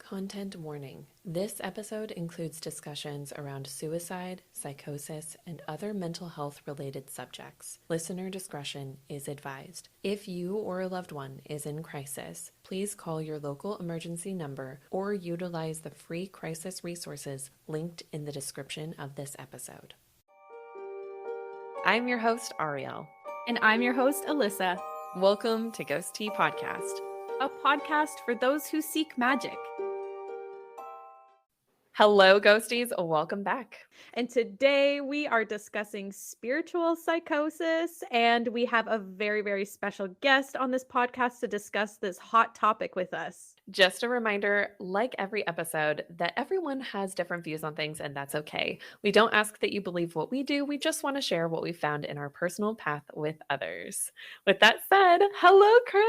Content warning. This episode includes discussions around suicide, psychosis, and other mental health related subjects. Listener discretion is advised. If you or a loved one is in crisis, please call your local emergency number or utilize the free crisis resources linked in the description of this episode. I'm your host, Ariel. And I'm your host, Alyssa. Welcome to Ghost Tea Podcast, a podcast for those who seek magic. Hello, ghosties. Welcome back. And today we are discussing spiritual psychosis, and we have a very, very special guest on this podcast to discuss this hot topic with us. Just a reminder, like every episode, that everyone has different views on things, and that's okay. We don't ask that you believe what we do. We just want to share what we found in our personal path with others. With that said, hello, Chris.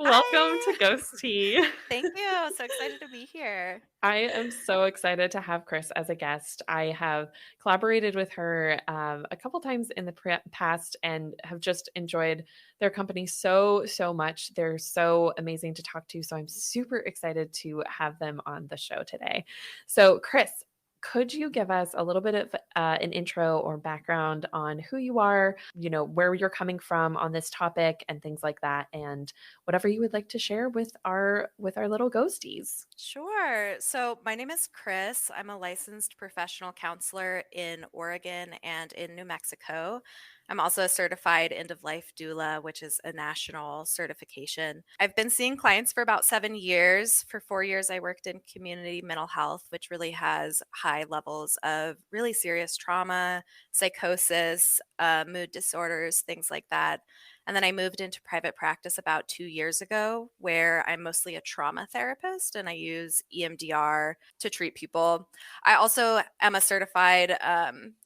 Welcome to Ghost Tea. Thank you. So excited to be here. I am so excited to have Chris as a guest. I have collaborated with her a couple times in the past and have just enjoyed their company so much. They're so amazing to talk to. So I'm super excited to have them on the show today. So Chris, could you give us a little bit of an intro or background on who you are, where you're coming from on this topic and things like that, and whatever you would like to share with our little ghosties? Sure. So my name is Chris. I'm a licensed professional counselor in Oregon and in New Mexico. I'm also a certified end-of-life doula, which is a national certification. I've been seeing clients for about 7 years. For 4 years, I worked in community mental health, which really has high levels of really serious trauma, psychosis, mood disorders, things like that. And then I moved into private practice about 2 years ago, where I'm mostly a trauma therapist and I use EMDR to treat people. I also am a certified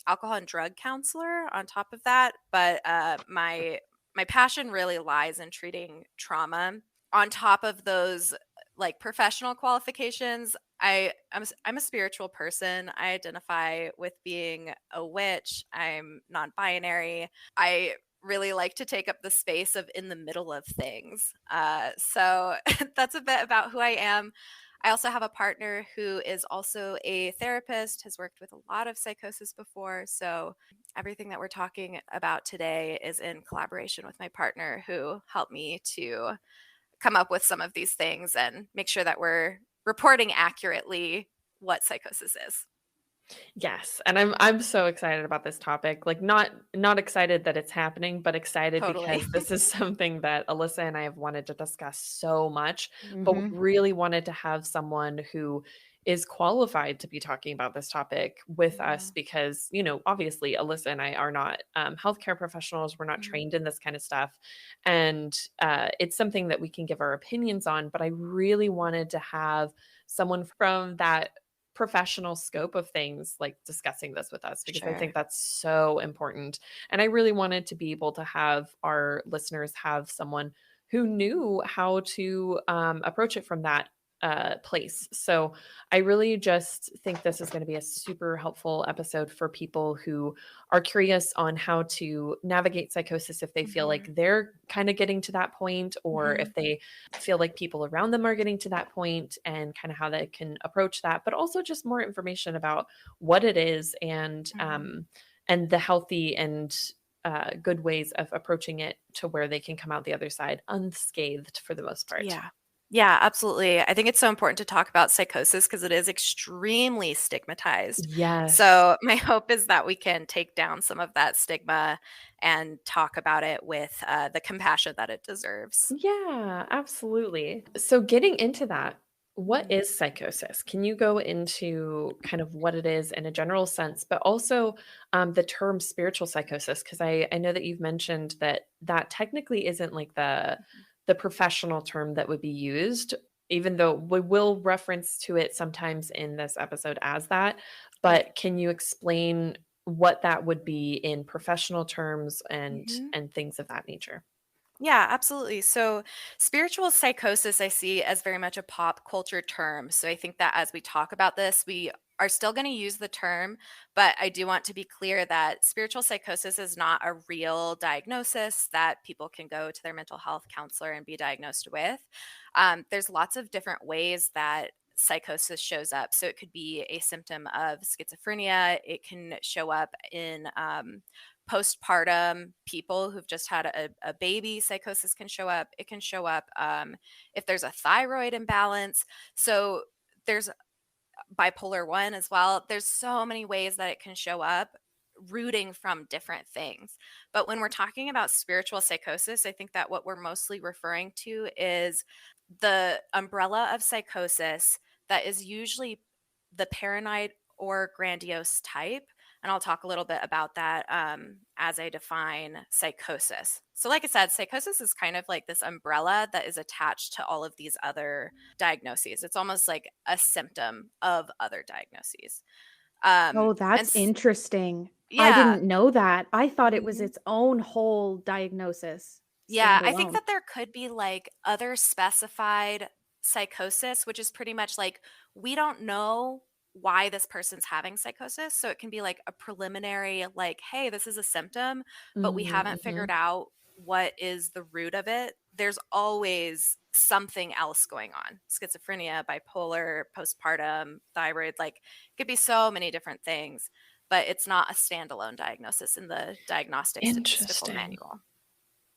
alcohol and drug counselor on top of that, but my passion really lies in treating trauma. On top of those like professional qualifications, I'm a spiritual person. I identify with being a witch. I'm non-binary. I really like to take up the space of in the middle of things. So that's a bit about who I am. I also have a partner who is also a therapist, has worked with a lot of psychosis before. So everything that we're talking about today is in collaboration with my partner, who helped me to come up with some of these things and make sure that we're reporting accurately what psychosis is. Yes, and I'm so excited about this topic. Like not excited that it's happening, but excited Totally. because this is something that Alyssa and I have wanted to discuss so much, but we Mhm. really wanted to have someone who is qualified to be talking about this topic with us because, obviously Alyssa and I are not healthcare professionals. We're not trained in this kind of stuff. And it's something that we can give our opinions on, but I really wanted to have someone from that professional scope of things like discussing this with us because I think that's so important. And I really wanted to be able to have our listeners have someone who knew how to approach it from that place. So I really just think this is going to be a super helpful episode for people who are curious on how to navigate psychosis if they feel like they're kind of getting to that point, or if they feel like people around them are getting to that point, and kind of how they can approach that, but also just more information about what it is and the healthy and good ways of approaching it to where they can come out the other side unscathed for the most part. Yeah, absolutely. I think it's so important to talk about psychosis because it is extremely stigmatized. Yes. So my hope is that we can take down some of that stigma and talk about it with the compassion that it deserves. Yeah, absolutely. So getting into that, what is psychosis? Can you go into kind of what it is in a general sense, but also the term spiritual psychosis? Because I know that you've mentioned that technically isn't like the professional term that would be used, even though we will reference to it sometimes in this episode as that. But can you explain what that would be in professional terms and things of that nature? Yeah, absolutely. So, spiritual psychosis I see as very much a pop culture term. So, I think that as we talk about this, we are still going to use the term, but I do want to be clear that spiritual psychosis is not a real diagnosis that people can go to their mental health counselor and be diagnosed with. There's lots of different ways that psychosis shows up. So it could be a symptom of schizophrenia. It can show up in postpartum people who've just had a baby. Psychosis can show up. It can show up if there's a thyroid imbalance. So there's bipolar 1 as well. There's so many ways that it can show up, rooting from different things. But when we're talking about spiritual psychosis, I think that what we're mostly referring to is the umbrella of psychosis that is usually the paranoid or grandiose type. And I'll talk a little bit about that as I define psychosis. So like I said, psychosis is kind of like this umbrella that is attached to all of these other diagnoses. It's almost like a symptom of other diagnoses. Oh, And that's interesting. I yeah. didn't know that. I thought it was Mhm. its own whole diagnosis, Yeah, I think standalone. that there could be like other specified psychosis, which is pretty much like we don't know why this person's having psychosis. So it can be like a preliminary, like, hey, this is a symptom, but we haven't Mm-hmm. figured out what is the root of it. There's always something else going on: schizophrenia, bipolar, postpartum, thyroid, like, it could be so many different things, but it's not a standalone diagnosis in the Diagnostic Statistical Interesting. Manual.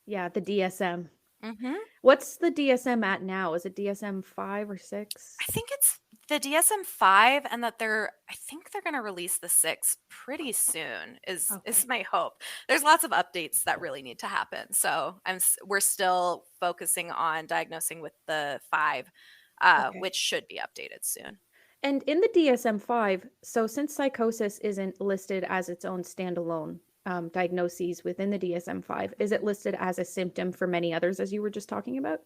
Yeah, the DSM. Hmm. What's the DSM at now? Is it DSM 5 or 6? I think it's the DSM-5, and that I think they're going to release the 6 pretty soon is Okay. my hope. There's lots of updates that really need to happen. So we're still focusing on diagnosing with the 5, Okay. which should be updated soon. And in the DSM-5, so since psychosis isn't listed as its own standalone diagnoses within the DSM-5, is it listed as a symptom for many others, as you were just talking about?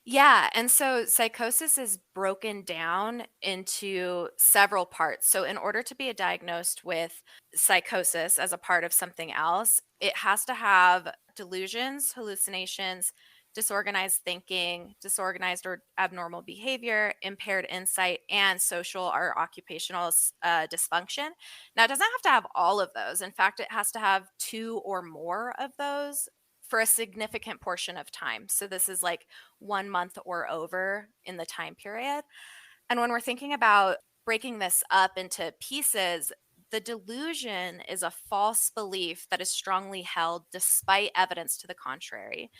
Yeah, and so psychosis is broken down into several parts. So in order to be diagnosed with psychosis as a part of something else, it has to have delusions, hallucinations, disorganized thinking, disorganized or abnormal behavior, impaired insight, and social or occupational dysfunction. Now, it doesn't have to have all of those. In fact, it has to have 2 or more of those for a significant portion of time. So this is like 1 month or over in the time period. And when we're thinking about breaking this up into pieces, the delusion is a false belief that is strongly held despite evidence to the contrary.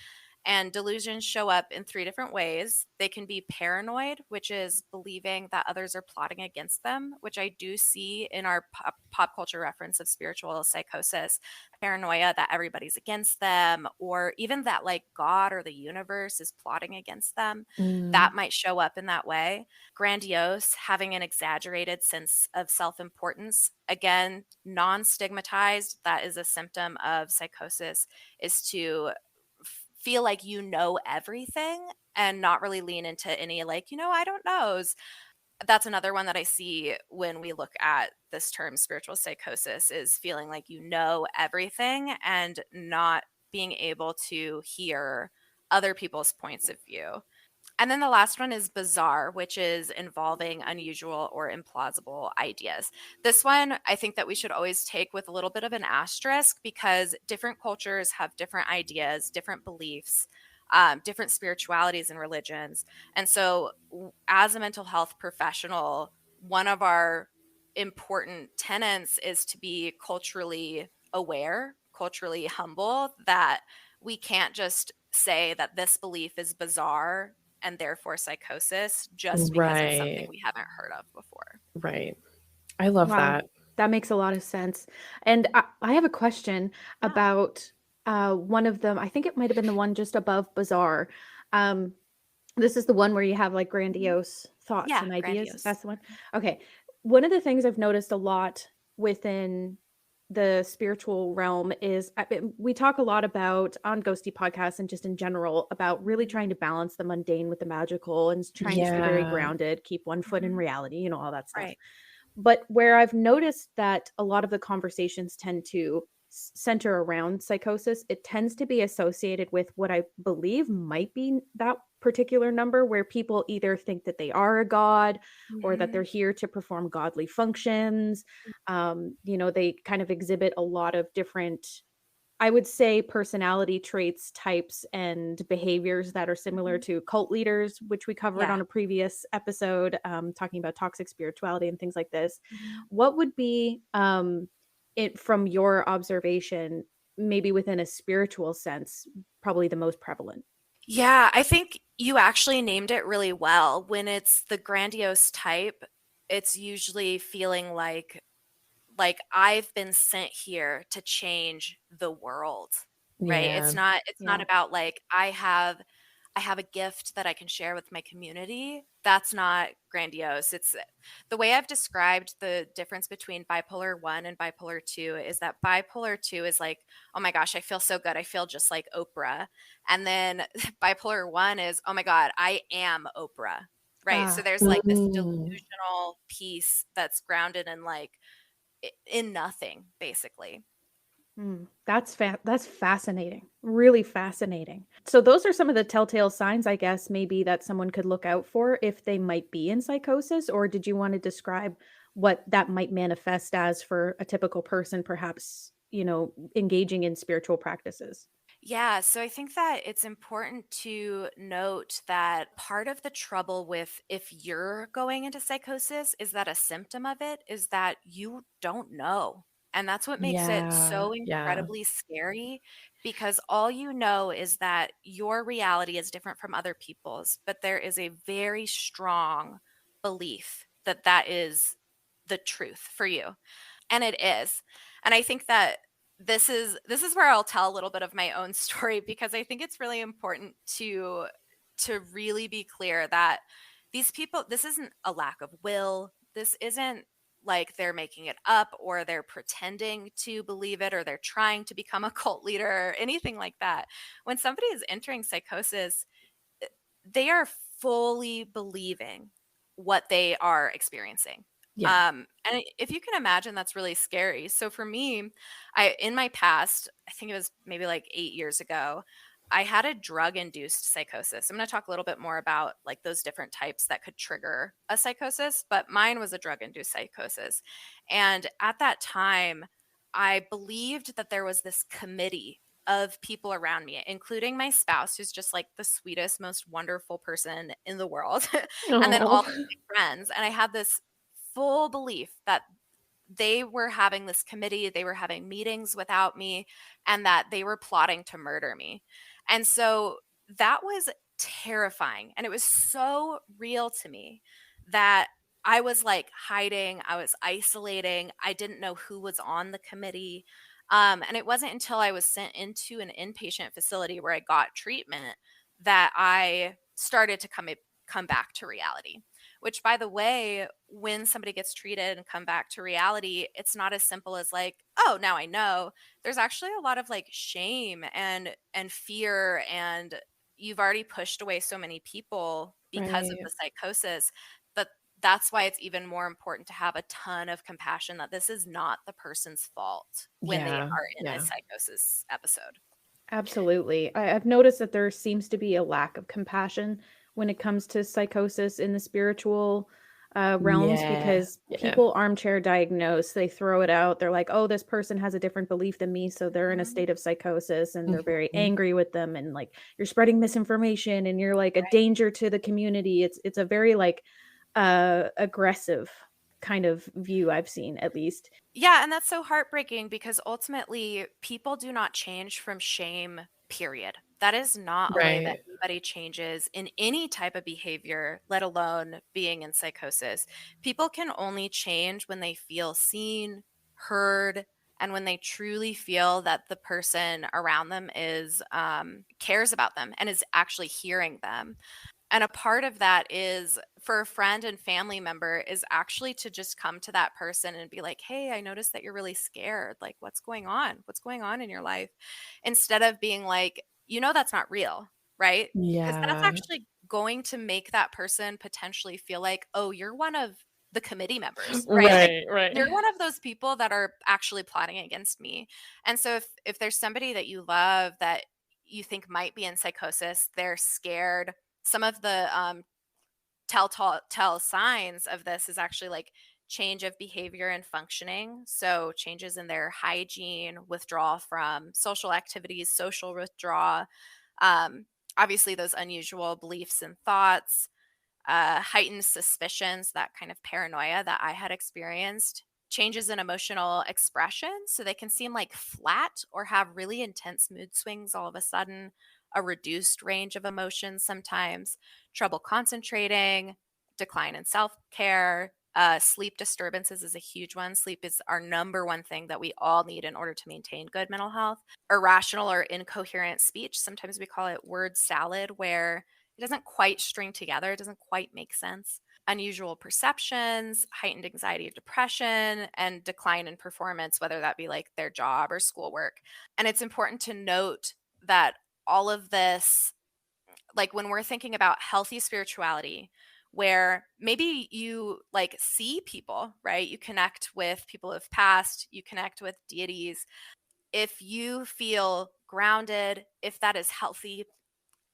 And delusions show up in 3 different ways. They can be paranoid, which is believing that others are plotting against them, which I do see in our pop culture reference of spiritual psychosis. Paranoia that everybody's against them, or even that like God or the universe is plotting against them. Mm. That might show up in that way. Grandiose, having an exaggerated sense of self importance. Again, non stigmatized, that is a symptom of psychosis, is to feel like you know everything and not really lean into any, like, I don't knows. That's another one that I see when we look at this term spiritual psychosis, is feeling like you know everything and not being able to hear other people's points of view. And then the last one is bizarre, which is involving unusual or implausible ideas. This one, I think that we should always take with a little bit of an asterisk, because different cultures have different ideas, different beliefs, different spiritualities and religions. And so, as a mental health professional, one of our important tenets is to be culturally aware, culturally humble, that we can't just say that this belief is bizarre and therefore psychosis just because it's something Right. we haven't heard of before. Right. I love Wow, that. that makes a lot of sense. And I have a question Yeah. about one of them. I think it might have been the one just above bizarre. Um, this is the one where you have like Mhm. grandiose thoughts Yeah, and ideas. grandiose. That's the one. Okay. One of the things I've noticed a lot within the spiritual realm is we talk a lot about on Ghosty podcasts and just in general about really Mhm. trying to balance the mundane with the magical and trying to stay very Yeah. grounded, keep one foot in Mhm. reality, all that stuff. Right. But where I've noticed that a lot of the conversations tend to center around psychosis, it tends to be associated with what I believe might be that particular number, where people either think that they are a god or that they're Mhm. here to perform godly functions. They kind of exhibit a lot of different I would say personality traits, types, and behaviors that are similar Mhm. to cult leaders, which we covered Yeah. on a previous episode, talking about toxic spirituality and things like this. Mhm. What would be, it from your observation, maybe within a spiritual sense, probably the most prevalent? Yeah, I think you actually named it really well. When it's the grandiose type, it's usually feeling like I've been sent here to change the world, right? Yeah. It's not Yeah. about like I have a gift that I can share with my community. That's not grandiose. It's the way I've described the difference between bipolar 1 and bipolar 2 is that bipolar 2 is like, "Oh my gosh, I feel so good. I feel just like Oprah." And then bipolar 1 is, "Oh my god, I am Oprah." Right? So Ah, there's like this Mm. delusional piece that's grounded in like in nothing basically. that's fascinating. Really fascinating. So those are some of the telltale signs, I guess, maybe that someone could look out for if they might be in psychosis, or did you want to describe what that might manifest as for a typical person, perhaps, engaging in spiritual practices? Yeah, so I think that it's important to note that part of the trouble with if you're going into psychosis is that a symptom of it is that you don't know. And that's what makes it Yeah. so Yeah. incredibly scary because all you know is that your reality is different from other people's, but there is a very strong belief that that is the truth for you. And it is. And I think that this is where I'll tell a little bit of my own story because I think it's really important to really be clear that these people, this isn't a lack of will. This isn't like they're making it up or they're pretending to believe it or they're trying to become a cult leader or anything like that. When somebody is entering psychosis, they are fully believing what they are experiencing. Yeah. And if you can imagine, that's really scary. So for me, in my past, I think it was maybe like 8 years ago, I had a drug-induced psychosis. I'm going to talk a little bit more about like those different types that could trigger a psychosis, but mine was a drug-induced psychosis. And at that time, I believed that there was this committee of people around me, including my spouse, who's just like the sweetest, most wonderful person in the world, and then all Oh. of my friends. And I had this full belief that they were having this committee, they were having meetings without me, and that they were plotting to murder me. And so that was terrifying. And it was so real to me that I was like hiding, I was isolating, I didn't know who was on the committee. And it wasn't until I was sent into an inpatient facility where I got treatment that I started to come back to reality. Which, by the way, when somebody gets treated and come back to reality, it's not as simple as like, oh, now I know. There's actually a lot of like shame and fear, and you've already pushed away so many people because of Right. the psychosis. But that's why it's even more important to have a ton of compassion that this is not the person's fault when they Yeah. are in a Yeah. psychosis episode. Absolutely. I've noticed that there seems to be a lack of compassion when it comes to psychosis in the spiritual realms, Yeah. because Yeah. people armchair diagnose, they throw it out. They're like, oh, this person has a different belief than me. So they're in a Mhm. state of psychosis and they're very Mhm. angry with them. And like, you're spreading misinformation and you're like a Right. danger to the community. It's a very like aggressive kind of view I've seen, at least. Yeah, and that's so heartbreaking because ultimately people do not change from shame, period. That is not a way that Right. anybody changes in any type of behavior, let alone being in psychosis. People can only change when they feel seen, heard, and when they truly feel that the person around them is cares about them and is actually hearing them. And a part of that is for a friend and family member is actually to just come to that person and be like, "Hey, I noticed that you're really scared. Like, what's going on? What's going on in your life?" Instead of being like, that's not real, right? Because that's Yeah. actually going to make that person potentially feel like, "Oh, you're one of the committee members," right? Like, Right. Right. you're one of those people that are actually plotting against me. And so if there's somebody that you love that you think might be in psychosis, they're scared, some of the tell signs of this is actually like change of behavior and functioning. So changes in their hygiene, withdrawal from social activities, social withdrawal, um, obviously those unusual beliefs and thoughts, heightened suspicions, that kind of paranoia that I had experienced, changes in emotional expression. So they can seem like flat or have really intense mood swings all of a sudden, a reduced range of emotions sometimes, trouble concentrating, decline in self care. Sleep disturbances is a huge one. Sleep is our number one thing that we all need in order to maintain good mental health. Irrational or incoherent speech. Sometimes we call it word salad, where it doesn't quite string together, it doesn't quite make sense. Unusual perceptions, heightened anxiety or depression, and decline in performance, whether that be like their job or schoolwork. And it's important to note that all of this, like when we're thinking about healthy spirituality, where maybe you like see people, right? You connect with people who've passed, you connect with deities. If you feel grounded, if that is healthy,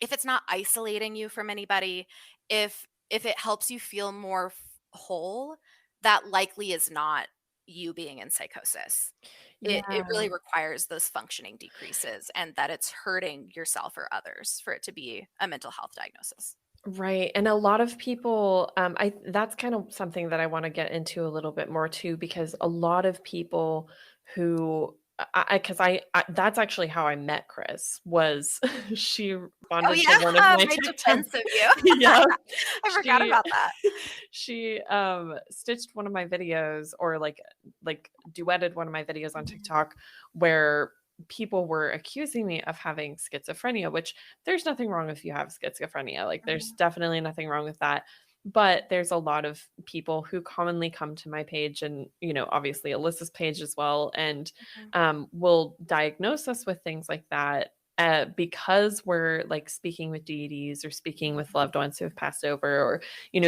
if it's not isolating you from anybody, if it helps you feel more whole, that likely is not you being in psychosis. It Yeah. really requires those functioning decreases and that it's hurting yourself or others for it to be a mental health diagnosis. Right, and a lot of people, I that's kind of something that I wanna get into a little bit more too, because a lot of people who I 'cause I that's actually how I met Chris, was she Oh responded to yeah, one of my my TikTok. defense of you. Yeah, I forgot she about that. stitched one of my videos, or like duetted one of my videos on Mhm. TikTok, where people were accusing me of having schizophrenia, which there's nothing wrong if you have schizophrenia. Like, there's Mhm. definitely nothing wrong with that. But there's a lot of people who commonly come to my page, and, obviously Alyssa's page as well, and Mhm. will diagnose us with things like that. Because we're like speaking with deities, or speaking with loved ones who have passed over, or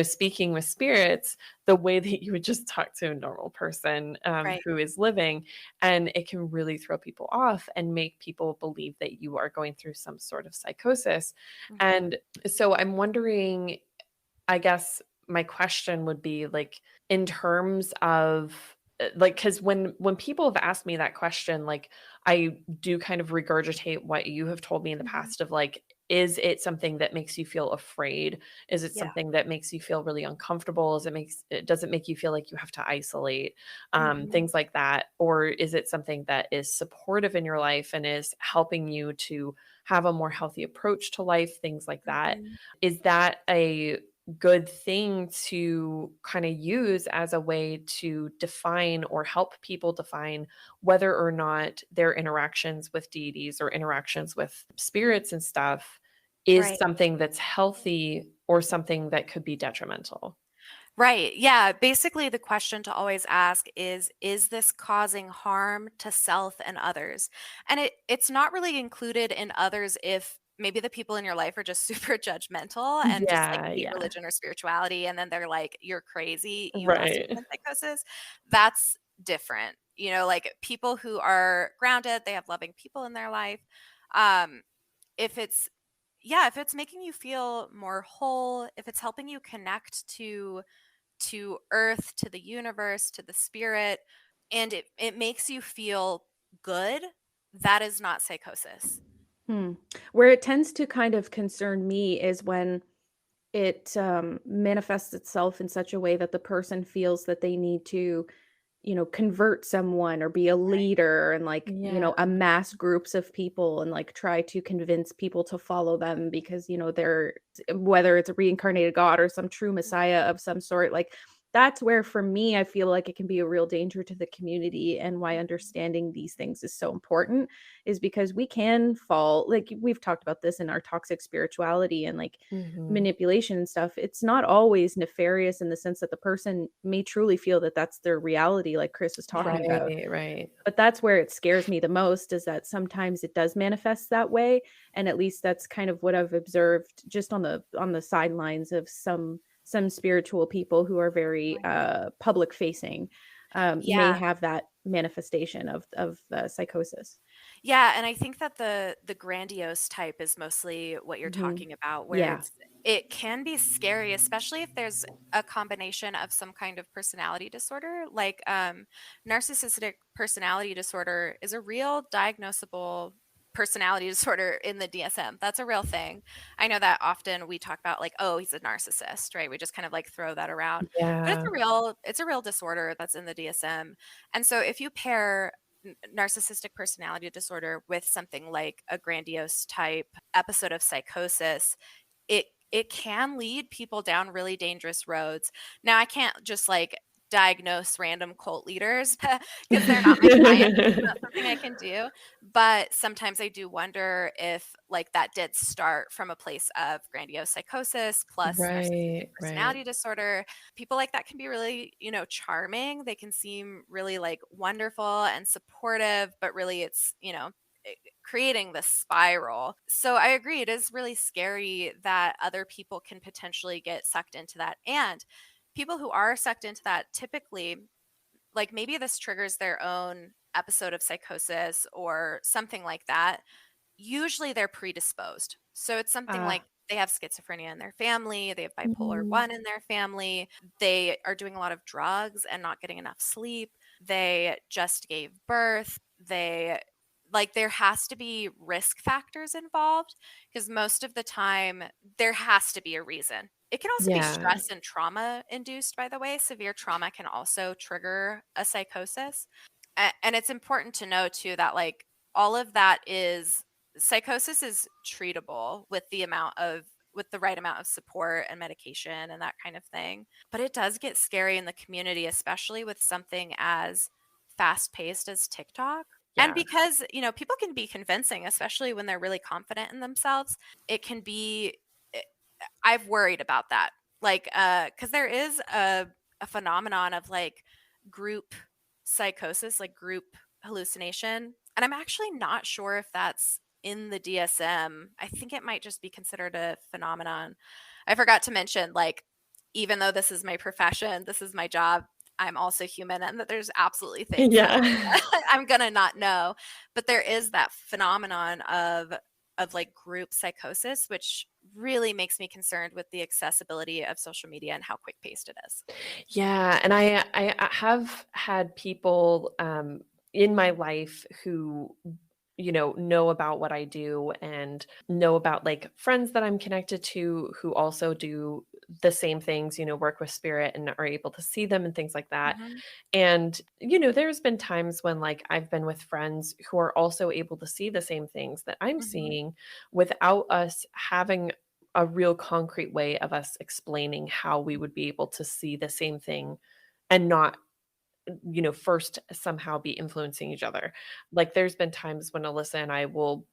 speaking with spirits, the way that you would just talk to a normal person Right. who is living, and it can really throw people off and make people believe that you are going through some sort of psychosis. Mhm. And so I'm wondering, I guess my question would be, like, in terms of like, because when people have asked me that question, like, I do kind of regurgitate what you have told me in the Mhm. past, of like, is it something that makes you feel afraid? Is it Yeah. something that makes you feel really uncomfortable? Does it make you feel like you have to isolate? Mhm. Things like that. Or is it something that is supportive in your life and is helping you to have a more healthy approach to life? Things like that. Mhm. Is that a good thing to kind of use as a way to define, or help people define, whether or not their interactions with deities or interactions with spirits and stuff is Right. something that's healthy, or something that could be detrimental? Right. Yeah. Basically, the question to always ask is this causing harm to self and others? And it's not really included in others if maybe the people in your life are just super judgmental and just like Yeah, hate yeah. religion or spirituality. And then they're like, you're crazy. You must be Right. in psychosis. That's different. Like people who are grounded, they have loving people in their life. Um, if it's, yeah, if it's making you feel more whole, if it's helping you connect to earth, to the universe, to the spirit, and it makes you feel good, that is not psychosis. Hmm. Where it tends to kind of concern me is when it manifests itself in such a way that the person feels that they need to, convert someone or be a Right. leader, and like, Yeah. amass groups of people and like try to convince people to follow them because, they're, whether it's a reincarnated God or some true messiah of some sort, like that's where for me I feel like it can be a real danger to the community, and why understanding these things is so important is because we can fall, like we've talked about this in our toxic spirituality and like Mhm. manipulation and stuff. It's not always nefarious in the sense that the person may truly feel that that's their reality, like Chris was Yeah. talking about. Right, right. But that's where it scares me the most, is that sometimes it does manifest that way. And at least that's kind of what I've observed just on the sidelines of some spiritual people who are very Right. public facing, may Yeah. have that manifestation of psychosis. Yeah, and I think that the grandiose type is mostly what you're Hmm. talking about, where Yeah. it can be scary, especially if there's a combination of some kind of personality disorder. Like narcissistic personality disorder is a real diagnosable personality disorder in the DSM. That's a real thing. I know that often we talk about like, oh, he's a narcissist, right? We just kind of like throw that around. But Yeah. it's a real disorder that's in the DSM. And so if you pair narcissistic personality disorder with something like a grandiose type episode of psychosis, it can lead people down really dangerous roads. Now, I can't just like diagnose random cult leaders because they're not my clients. It's not something I can do. But sometimes I do wonder if like that did start from a place of grandiose psychosis plus narcissistic Right, right. personality disorder. People like that can be really, charming. They can seem really like wonderful and supportive, but really it's, creating this spiral. So I agree, it is really scary that other people can potentially get sucked into that. And people who are sucked into that typically, like maybe this triggers their own episode of psychosis or something like that. Usually they're predisposed. So it's something like they have schizophrenia in their family, they have bipolar Mhm. 1 in their family, they are doing a lot of drugs and not getting enough sleep, they just gave birth, there has to be risk factors involved because most of the time there has to be a reason. It can also be Yeah. stress and trauma induced, by the way. Severe trauma can also trigger a psychosis. And it's important to know too that like all of that is psychosis is treatable with the right amount of support and medication and that kind of thing. But it does get scary in the community, especially with something as fast paced as TikTok. And Yeah. because, people can be convincing, especially when they're really confident in themselves, it can be, eh, I've worried about that. Like, because there is a phenomenon of like group psychosis, like group hallucination. And I'm actually not sure if that's in the DSM. I think it might just be considered a phenomenon. I forgot to mention, like, even though this is my profession, this is my job, I'm also human, and that there's absolutely things that Yeah. I'm gonna not know. But there is that phenomenon of like group psychosis, which really makes me concerned with the accessibility of social media and how quick paced it is. Yeah, and I have had people, in my life who, know about what I do and know about, like, friends that I'm connected to who also do the same things, work with spirit and are able to see them and things like that. Mhm, And, there's been times when, like, I've been with friends who are also able to see the same things that I'm mhm. seeing without us having a real concrete way of us explaining how we would be able to see the same thing and not, first somehow be influencing each other. Like, there's been times when Alyssa and I will,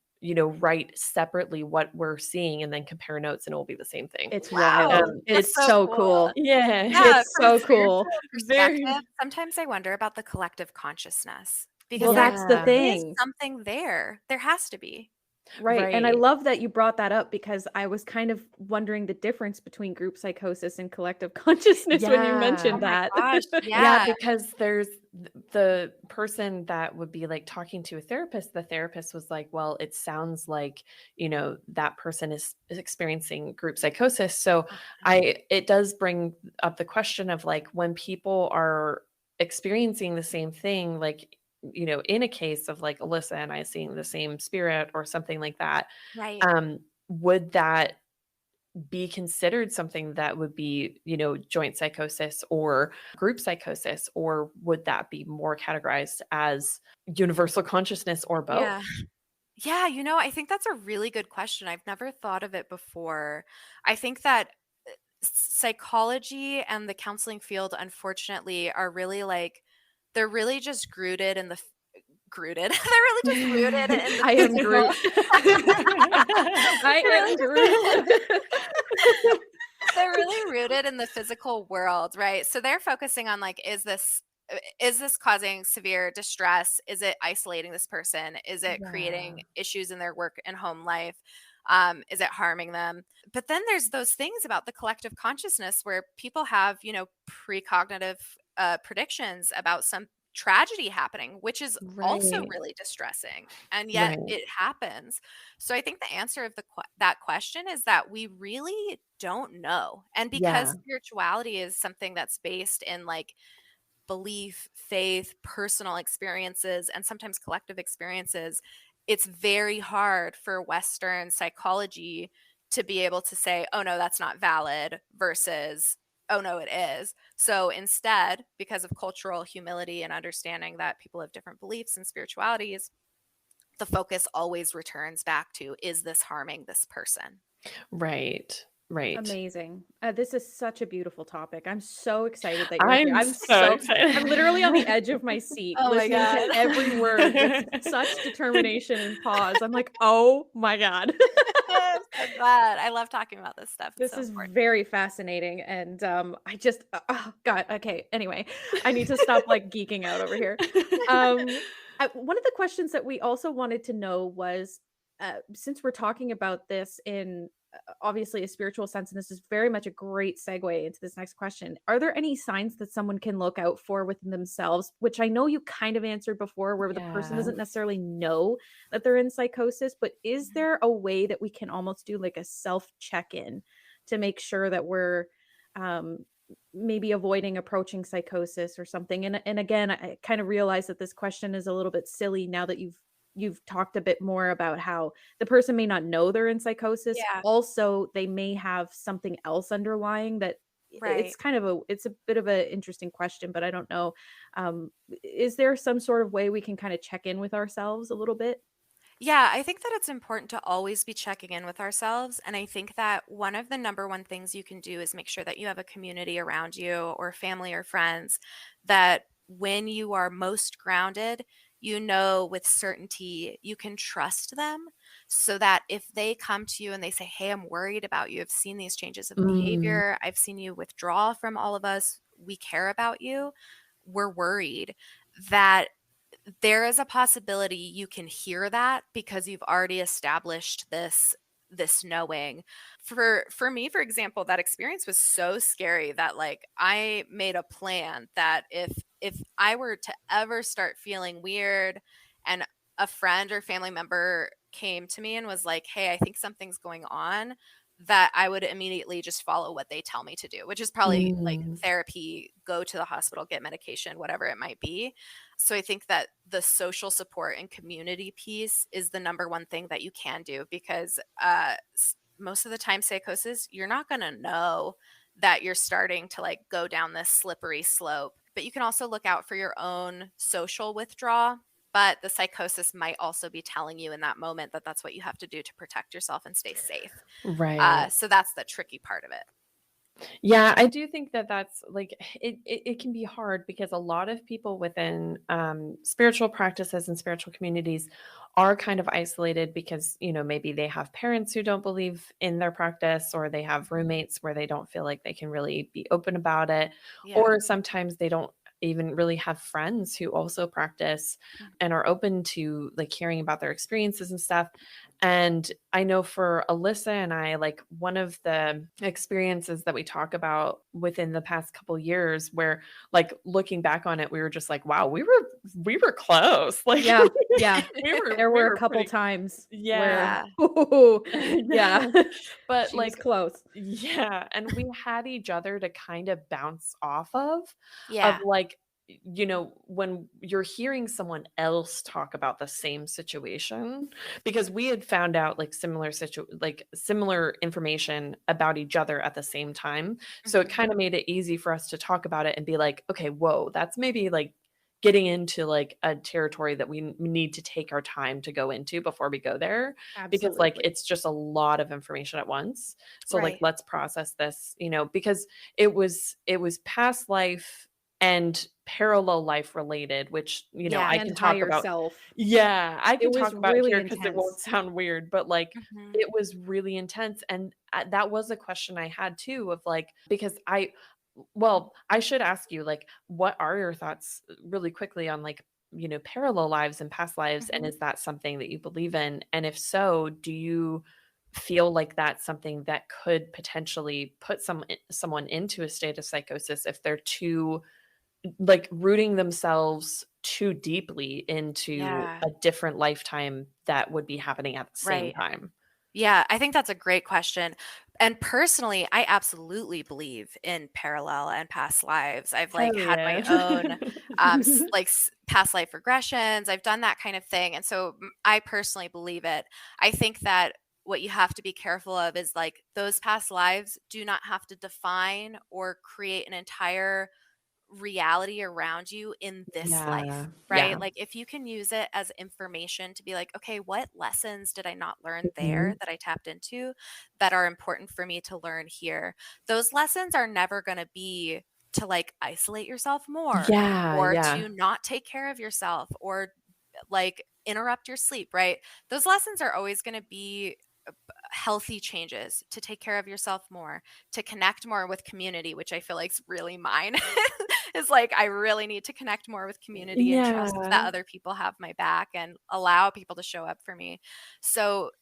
write separately what we're seeing and then compare notes and it will be the same thing. It's Wow, wild. that's It's so so cool. cool. Yeah, Yeah, it's It's from a so spiritual cool. perspective, very sometimes I wonder about the collective consciousness because Well, there that's the yeah, is thing. something there. There has to be. Right, and I right. love that you brought that up because I was kind of wondering the difference between group psychosis and collective consciousness when you Oh Yeah. mentioned my that. gosh, Yeah, yeah. because there's the person that would be, like, talking to a therapist, the therapist was like, "Well, it sounds like, that person is experiencing group psychosis." So, Mhm. it does bring up the question of, like, when people are experiencing the same thing, like, in a case of, like, Alyssa and I seeing the same spirit or something like that, Right. would that be considered something that would be, joint psychosis or group psychosis, or would that be more categorized as universal consciousness or both? Yeah. Yeah, I think that's a really good question. I've never thought of it before. I think that psychology and the counseling field, unfortunately, are really like they're really just rooted in rooted. They're really just rooted in the I am physical. Groot. I They're really am just Groot. they're really rooted in the physical world, right? So they're focusing on like, is this causing severe distress? Is it isolating this person? Is it Yeah. creating issues in their work and home life? Is it harming them? But then there's those things about the collective consciousness where people have, precognitive predictions about tragedy happening, which is also Right. really distressing, and yet Right. it happens. So I think the answer of that question is that we really don't know. And because Yeah. spirituality is something that's based in like belief, faith, personal experiences, and sometimes collective experiences, it's very hard for Western psychology to be able to say, oh, no, that's not valid versus, oh, no, it is. So instead, because of cultural humility and understanding that people have different beliefs and spiritualities, the focus always returns back to, is this harming this person? Right. Right. Amazing. This is such a beautiful topic. I'm so excited that you're here. I'm so I'm literally on the excited. edge of my seat Oh my listening to God. every word with such determination and pause. I'm like, "Oh my God." I'm so glad. I love talking about this stuff. It's This so is important. very fascinating, and, I just oh god, okay, anyway, I need to stop, like, geeking out over here. Um, one of the questions that we also wanted to know was, since we're talking about this in, obviously a spiritual sense, and this is very much a great segue into this next question, are there any signs that someone can look out for within themselves? Which I know you kind of answered before, where the person Yeah. doesn't necessarily know that they're in psychosis, but is Mhm. there a way that we can almost do, like, a self check-in to make sure that we're um, maybe avoiding approaching psychosis or something. And again, I kind of realize that this question is a little bit silly now that you've talked a bit more about how the person may not know they're in psychosis. Yeah, Also, they may have something else underlying that right. it's a bit of an interesting question, but I don't know. Is there some sort of way we can kind of check in with ourselves a little bit? Yeah, I think that it's important to always be checking in with ourselves. And I think that one of the number one things you can do is make sure that you have a community around you or family or friends that when you are most grounded, you know with certainty you can trust them so that if they come to you and they say, hey, I'm worried about you, I've seen these changes of Mm, behavior, I've seen you withdraw from all of us, we care about you, we're worried, that there is a possibility you can hear that because you've already established this knowing. For me, for example, that experience was so scary that like I made a plan that if I were to ever start feeling weird and a friend or family member came to me and was like, "Hey, I think something's going on," that I would immediately just follow what they tell me to do, which is probably like mm, therapy, go to the hospital, get medication, whatever it might be. So I think that the social support and community piece is the number one thing that you can do because most of the time, psychosis, you're not going to know that you're starting to like go down this slippery slope. But you can also look out for your own social withdrawal. But the psychosis might also be telling you in that moment that that's what you have to do to protect yourself and stay safe. right. So that's the tricky part of it. Yeah, I do think that that's like it can be hard because a lot of people within spiritual practices and spiritual communities are kind of isolated because, maybe they have parents who don't believe in their practice, or they have roommates where they don't feel like they can really be open about it, Yeah. or sometimes they don't even really have friends who also practice Mhm. and are open to like hearing about their experiences and stuff. And I know for Alyssa and I, like one of the experiences that we talk about within the past couple years where like looking back on it, we were just like, wow, we were close. Like Yeah, yeah. we were There we were a were couple pretty times where Yeah. yeah, yeah. But she was like close. yeah, and we had each other to kind of bounce off of Yeah. like, when you're hearing someone else talk about the same situation, because we had found out like similar information about each other at the same time. So it Mhm. kind of made it easy for us to talk about it and be like, okay, whoa, that's maybe like getting into like a territory that we need to take our time to go into before we go there, because like Absolutely. it's just a lot of information at once. So like Right. let's process this, because it was past life and parallel life related, which, Yeah. I And can talk higher about. self. Yeah, I It can was talk about really here because it won't intense. sound weird, but like Mhm. it was really intense. And that was a question I had too, of like, because I should ask you, like, what are your thoughts really quickly on like, parallel lives and past lives? And Mhm. is that something that you believe in? And if so, do you feel like that's something that could potentially put someone into a state of psychosis if they're too like rooting themselves too deeply into Yeah. a different lifetime that would be happening at the same Right. time. Yeah, I think that's a great question. And personally, I absolutely believe in parallel and past lives. I've like Hell had yeah. my own past life regressions. I've done that kind of thing. And so I personally believe it. I think that what you have to be careful of is like those past lives do not have to define or create an entire reality around you in this life, Yeah. right? Yeah. Like if you can use it as information to be like, okay, what lessons did I not learn there Mhm. that I tapped into that are important for me to learn here? Those lessons are never going to be to like isolate yourself more Yeah, or yeah. to not take care of yourself or like interrupt your sleep, right? Those lessons are always going to be healthy changes to take care of yourself more, to connect more with community, which I feel like is really mine. Is like I really need to connect more with community and trust that Yeah. other people have my back and allow people to show up for me. So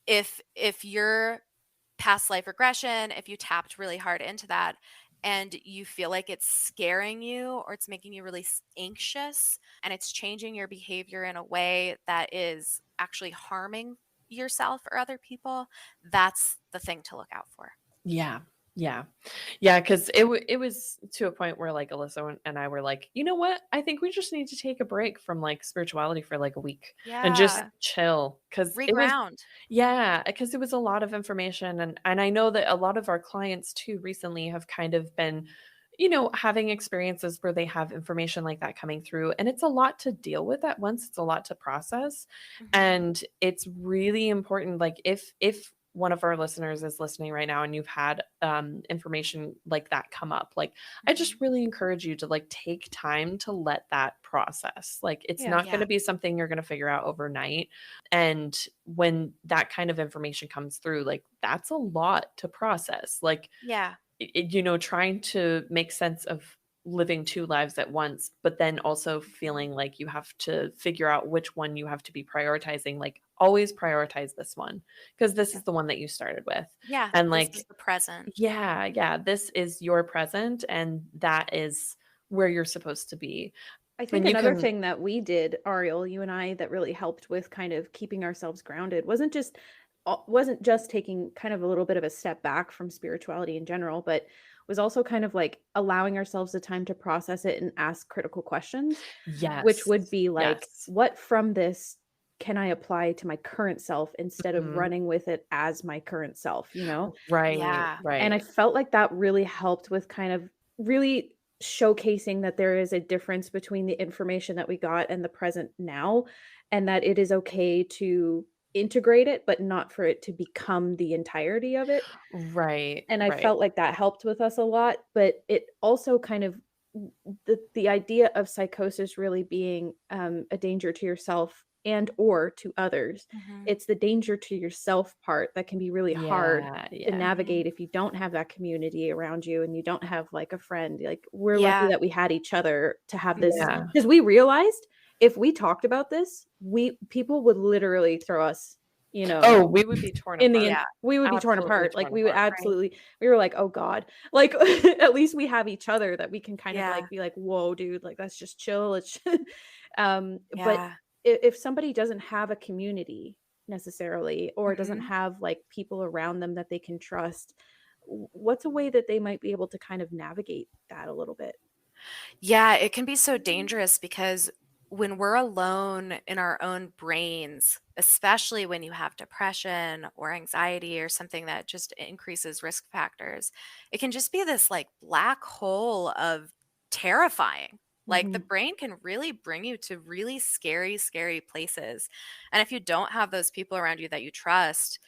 if your past life regression, if you tapped really hard into that and you feel like it's scaring you or it's making you really anxious and it's changing your behavior in a way that is actually harming yourself or other people, that's the thing to look out for. Yeah. Yeah. Yeah, 'cause it was to a point where, like, Alyssa and I were like, "You know what? I think we just need to take a break from, like, spirituality for, like, a week and just Yeah. chill, because it was Reground. yeah, because it was a lot of information, and I know that a lot of our clients too recently have kind of been, having experiences where they have information like that coming through, and it's a lot to deal with at once, it's a lot to process, Mhm. and it's really important, like, if one of our listeners is listening right now and you've had information like that come up, like, I Mhm. just really encourage you to like take time to let that process. Like, it's Yeah. not going Yeah. to be something you're going to figure out overnight. And when that kind of information comes through, like, that's a lot to process. Like, Yeah. trying to make sense of living two lives at once, but then also Mhm. feeling like you have to figure out which one you have to be prioritizing. Like, always prioritize this one because this Yeah. is the one that you started with. Yeah, And this is like, the present. yeah, yeah, this is your present and that is where you're supposed to be. I think And you another can, thing that we did, Ariel, you and I, that really helped with kind of keeping ourselves grounded wasn't just taking kind of a little bit of a step back from spirituality in general, but was also kind of like allowing ourselves the time to process it and ask critical questions, which yes, would be like, yes. what from this can I apply to my current self instead of Mhm. running with it as my current self, you know? Right, Yeah. And I right. felt like that really helped with kind of really showcasing that there is a difference between the information that we got and the present now, and that it is okay to integrate it, but not for it to become the entirety of it. Right, And I right. felt like that helped with us a lot, but it also kind of the idea of psychosis really being a danger to yourself and or to others. Mhm. It's the danger to yourself part that can be really hard Yeah, to yeah. Mhm. navigate if you don't have that community around you and you don't have like a friend. Like we're lucky Yeah. that we had each other to have this Yeah. because we realized if we talked about this, we people would literally throw us, you know, Oh, we would be torn in the apart. end, Yeah. we would be torn Absolutely apart, like, torn we would apart. Right. absolutely we were like, "Oh god." Like, at least we have each other that we can kind of, Yeah. like, be like, "Whoa, dude, like, let's just chill, let's" but Yeah. if somebody doesn't have a community necessarily or doesn't Mhm. have, like, people around them that they can trust, what's a way that they might be able to kind of navigate that a little bit? Yeah, it can be so dangerous because when we're alone in our own brains, especially when you have depression or anxiety or something that just increases risk factors, it can just be this like black hole of terrifying. Like the Mhm. brain can really bring you to really scary, scary places. And if you don't have those people around you that you trust,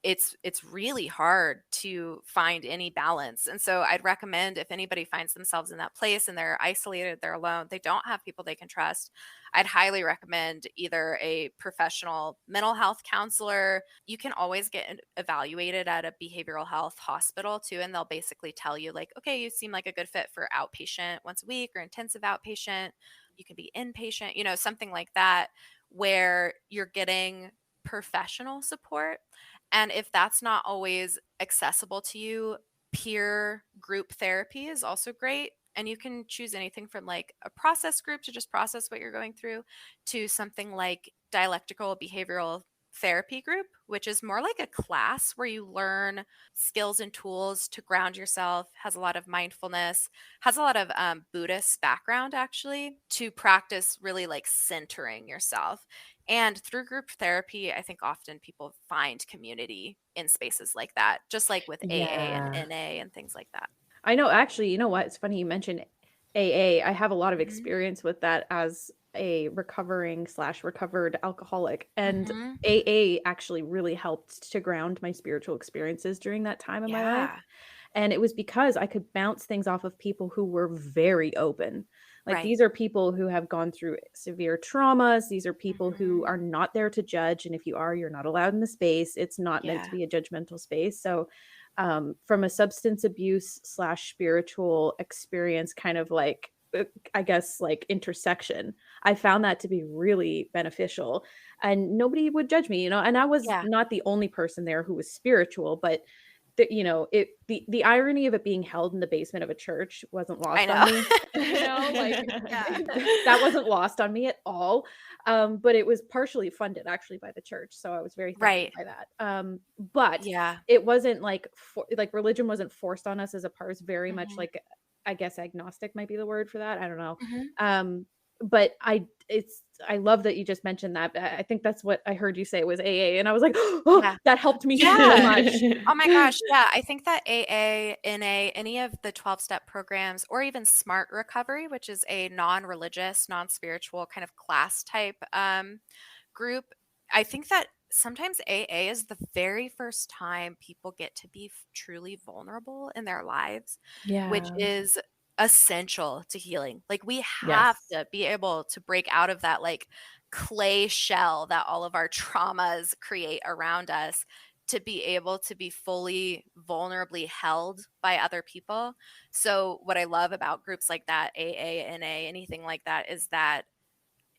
it's really hard to find any balance. And so I'd recommend if anybody finds themselves in that place and they're isolated, they're alone, they don't have people they can trust, I'd highly recommend either a professional mental health counselor. You can always get evaluated at a behavioral health hospital too, and they'll basically tell you like, okay, you seem like a good fit for outpatient once a week or intensive outpatient. You can be inpatient, something like that, where you're getting professional support. And if that's not always accessible to you, peer group therapy is also great. And you can choose anything from like a process group to just process what you're going through, to something like dialectical behavioral therapy group, which is more like a class where you learn skills and tools to ground yourself, has a lot of mindfulness, has a lot of Buddhist background actually, to practice really like centering yourself. And through group therapy, I think often people find community in spaces like that, just like with AA and Yeah. NA and things like that. I know, actually, you know what? It's funny you mentioned AA. I have a lot of Mhm. experience with that as a recovering/recovered alcoholic. And Mhm. AA actually really helped to ground my spiritual experiences during that time in my life. Yeah. And it was because I could bounce things off of people who were very open. Like, Right. these are people who have gone through severe traumas. These are people who Mhm. are not there to judge. And if you are, you're not allowed in the space. It's not meant to Yeah. be a judgmental space. So, from a substance abuse slash spiritual experience, kind of like, I guess, like intersection, I found that to be really beneficial. And nobody would judge me, and I was Yeah. not the only person there who was spiritual, but the irony of it being held in the basement of a church wasn't I lost on know. me. Like, Yeah. that wasn't lost on me at all. But it was partially funded actually by the church, so I was very thankful Right. by that. But Yeah. it wasn't like religion wasn't forced on us as a part. It's very much Mhm. like, I guess, agnostic might be the word for that. I don't know. Mhm. Um, but I love that you just mentioned that. I think that's what I heard you say was AA, and I was like, oh, Yeah. that helped me so Yeah. much. Oh my gosh, yeah, I think that AA, NA, any of the 12-step programs, or even Smart Recovery, which is a non-religious, non-spiritual kind of class type group, I think that sometimes AA is the very first time people get to be truly vulnerable in their lives, which Yeah. is essential to healing. Like, we have Yes. to be able to break out of that like clay shell that all of our traumas create around us, to be able to be fully vulnerably held by other people. So what I love about groups like that, AA, NA, anything like that, is that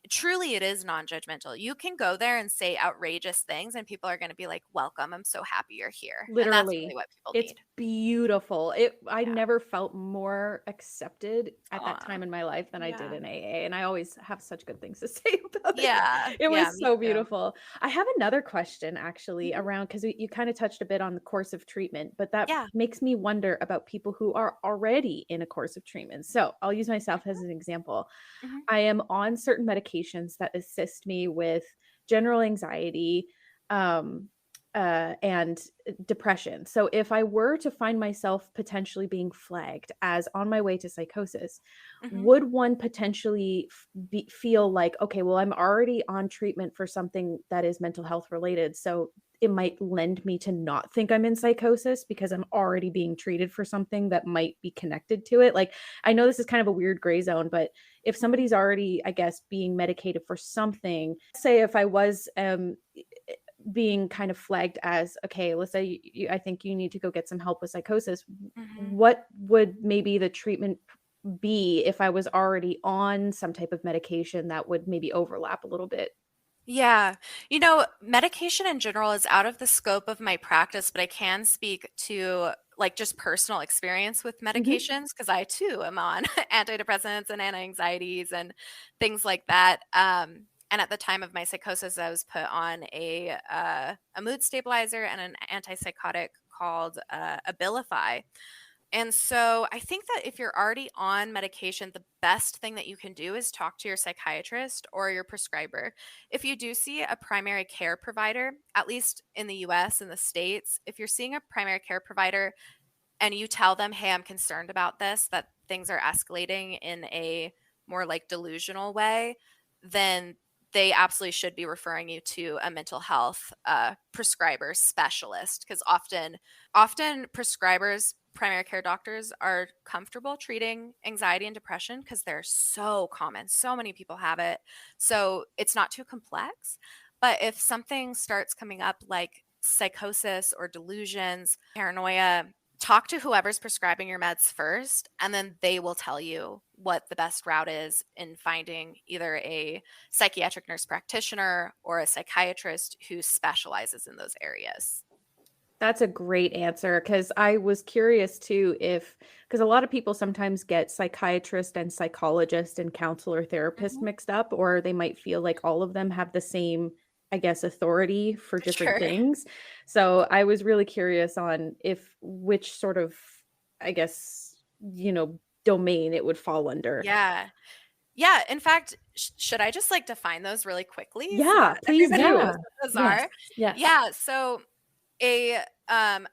truly it is non-judgmental. You can go there and say outrageous things and people are going to be like, welcome, I'm so happy you're here. And that's really Literally. what people It's need. beautiful. I Yeah. never felt more accepted at that Aw. time in my life than I did Yeah. in AA, and I always have such good things to say about it. Yeah. It Yeah, was me so too. beautiful. I have another question actually Mhm. around, because you kind of touched a bit on the course of treatment, but that Yeah. makes me wonder about people who are already in a course of treatment. So, I'll use myself as an example. Mhm. I am on certain medications that assist me with general anxiety, um, and depression. So if I were to find myself potentially being flagged as on my way to psychosis, Mhm. would one potentially feel like, okay, well, I'm already on treatment for something that is mental health related, so it might lend me to not think I'm in psychosis because I'm already being treated for something that might be connected to it? Like, I know this is kind of a weird gray zone, but if Mhm. somebody's already, I guess, being medicated for something, say if I was being kind of flagged as, okay, let's say I think you need to go get some help with psychosis, Mhm. what would maybe the treatment be if I was already on some type of medication that would maybe overlap a little bit? Yeah. Medication in general is out of the scope of my practice, but I can speak to like just personal experience with Mhm. medications because I too am on antidepressants and anti-anxieties and things like that. And at the time of my psychosis, I was put on a mood stabilizer and an antipsychotic called Abilify. And so I think that if you're already on medication, the best thing that you can do is talk to your psychiatrist or your prescriber. If you do see a primary care provider, at least in the US and the States, if you're seeing a primary care provider and you tell them, hey, I'm concerned about this, that things are escalating in a more like delusional way, then they absolutely should be referring you to a mental health prescriber specialist, because often prescribers, primary care doctors, are comfortable treating anxiety and depression because they're so common, so many people have it, so it's not too complex. But if something starts coming up like psychosis or delusions, paranoia, talk to whoever's prescribing your meds first, and then they will tell you what the best route is in finding either a psychiatric nurse practitioner or a psychiatrist who specializes in those areas. That's a great answer, because I was curious too, if because a lot of people sometimes get psychiatrist and psychologist and counselor therapist Mhm. mixed up, or they might feel like all of them have the same, I guess, authority for different Sure. things. So I was really curious on if which sort of, I guess, domain it would fall under. Yeah. Yeah, in fact, should I just, like, define those really quickly so Yeah, that please everybody knows do. Yeah. what those Yes. are? Yes. Yeah, so a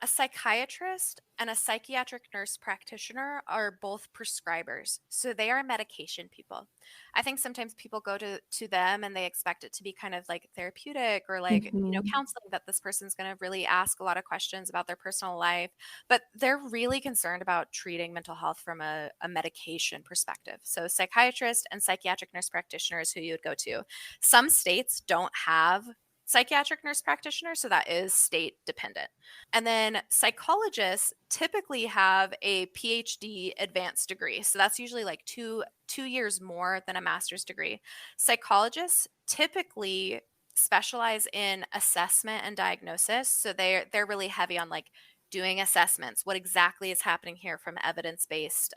psychiatrist and a psychiatric nurse practitioner are both prescribers. So they are medication people. I think sometimes people go to them and they expect it to be kind of like therapeutic or like, Mhm. counseling, that this person's going to really ask a lot of questions about their personal life. But they're really concerned about treating mental health from a medication perspective. So psychiatrists and psychiatric nurse practitioners who you would go to. Some states don't have psychiatric nurse practitioner, so that is state dependent. And then psychologists typically have a PhD advanced degree. So that's usually like two years more than a master's degree. Psychologists typically specialize in assessment and diagnosis. So they're really heavy on like doing assessments. What exactly is happening here from evidence-based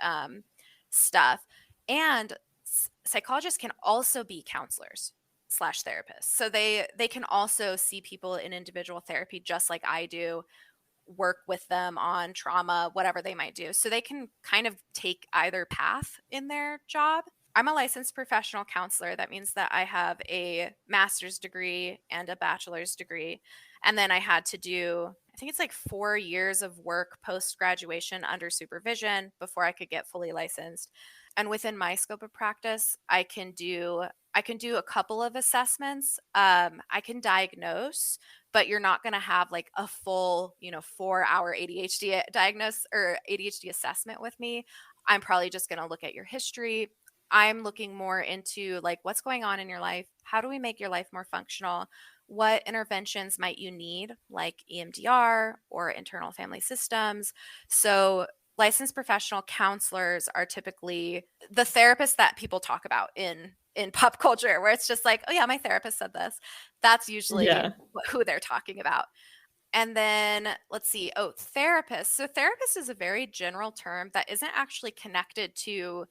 stuff. And psychologists can also be counselors slash therapists. So they can also see people in individual therapy just like I do, work with them on trauma, whatever they might do. So they can kind of take either path in their job. I'm a licensed professional counselor. That means that I have a master's degree and a bachelor's degree. And then I had to do, I think it's like 4 years of work post graduation under supervision before I could get fully licensed. And within my scope of practice, I can do a couple of assessments. I can diagnose, but you're not going to have like a full, 4-hour ADHD diagnose or ADHD assessment with me. I'm probably just going to look at your history. I'm looking more into like what's going on in your life. How do we make your life more functional? What interventions might you need, like EMDR or internal family systems? So, licensed professional counselors are typically the therapists that people talk about in pop culture, where it's just like, oh yeah, my therapist said this. That's usually Yeah. who they're talking about. And then let's see. Oh, therapist. So therapist is a very general term that isn't actually connected to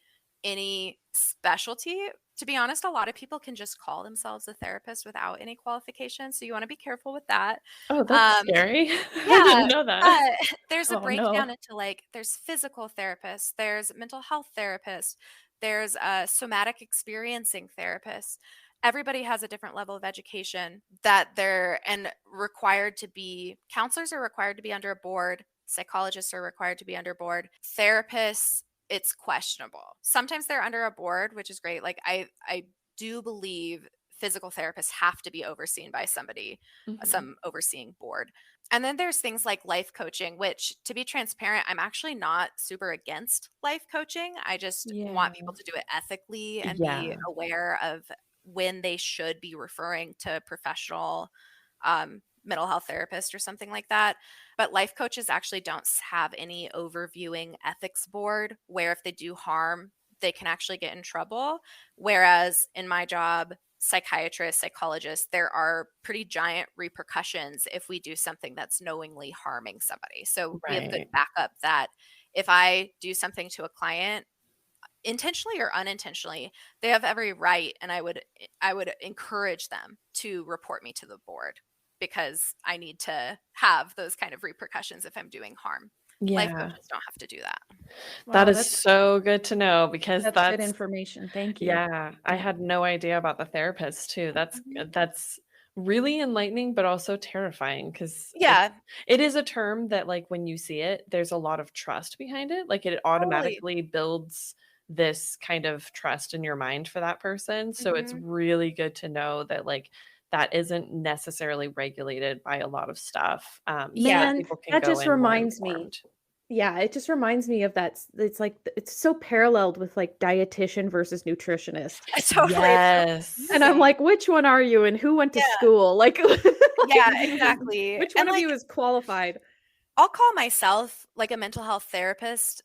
any specialty. To be honest, a lot of people can just call themselves a therapist without any qualifications. So you want to be careful with that. Oh, that's Um, scary. I yeah, didn't know that. but there's a Oh, breakdown no. into like there's physical therapists, there's mental health therapists, there's somatic experiencing therapists. Everybody has a different level of education that they're and required to be. Counselors are required to be under a board. Psychologists are required to be under board. Therapists, it's questionable. Sometimes they're under a board, which is great. Like I do believe physical therapists have to be overseen by somebody, Mhm. some overseeing board. And then there's things like life coaching, which, to be transparent, I'm actually not super against life coaching. I just want Yeah. people to do it ethically and be Yeah. aware of when they should be referring to professional mental health therapist or something like that. But life coaches actually don't have any overviewing ethics board where if they do harm, they can actually get in trouble. Whereas in my job, psychiatrists, psychologists, there are pretty giant repercussions if we do something that's knowingly harming somebody. So we have good Right. backup that if I do something to a client, intentionally or unintentionally, they have every right, and I would encourage them to report me to the board because I need to have those kind of repercussions if I'm doing harm. Life Yeah. coaches don't have to do that. That Wow, is so good to know because that's good that's information. Thank you. yeah, I had no idea about the therapist too. Mhm. That's really enlightening, but also terrifying because Yeah, it is a term that, like, when you see it, there's a lot of trust behind it. Like, it totally. automatically builds this kind of trust in your mind for that person. So it's Mhm. really good to know that, like, that isn't necessarily regulated by a lot of stuff, so that Yeah, Man, people can that go just in more reminds me. informed. Yeah, it just reminds me of it's like it's so paralleled with like dietitian versus nutritionist. totally. It's so Yes. And I'm confusing. like, which one are you and who went to Yeah, school? Like, yeah, like exactly. which one And of like you is qualified? I'll call myself like a mental health therapist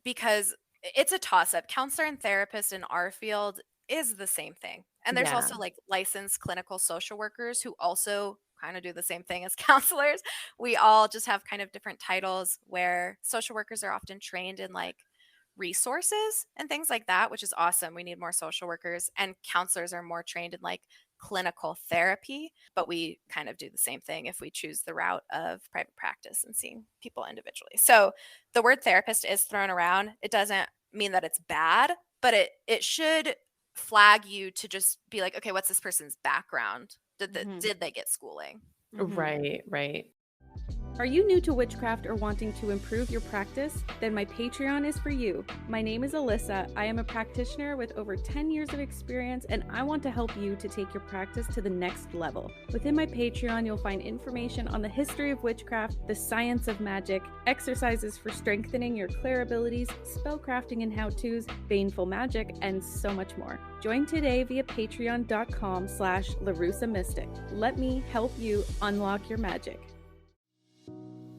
because it's a toss up. Counselor and therapist in our field is the same thing. And there's Yeah. also like licensed clinical social workers who also kind of do the same thing as counselors. We all just have kind of different titles, where social workers are often trained in like resources and things like that, which is awesome. We need more social workers, and counselors are more trained in like clinical therapy, but we kind of do the same thing if we choose the route of private practice and seeing people individually. So the word therapist is thrown around. It doesn't mean that it's bad, but it should flag you to just be like, okay, what's this person's background? Did they get schooling? Right, right. Are you new to witchcraft or wanting to improve your practice? Then my Patreon is for you. My name is Alyssa. I am a practitioner with over 10 years of experience, and I want to help you to take your practice to the next level. Within my Patreon, you'll find information on the history of witchcraft, the science of magic, exercises for strengthening your clair abilities, spellcrafting and how-tos, baneful magic, and so much more. Join today via patreon.com/LaRusaMystic. Let me help you unlock your magic.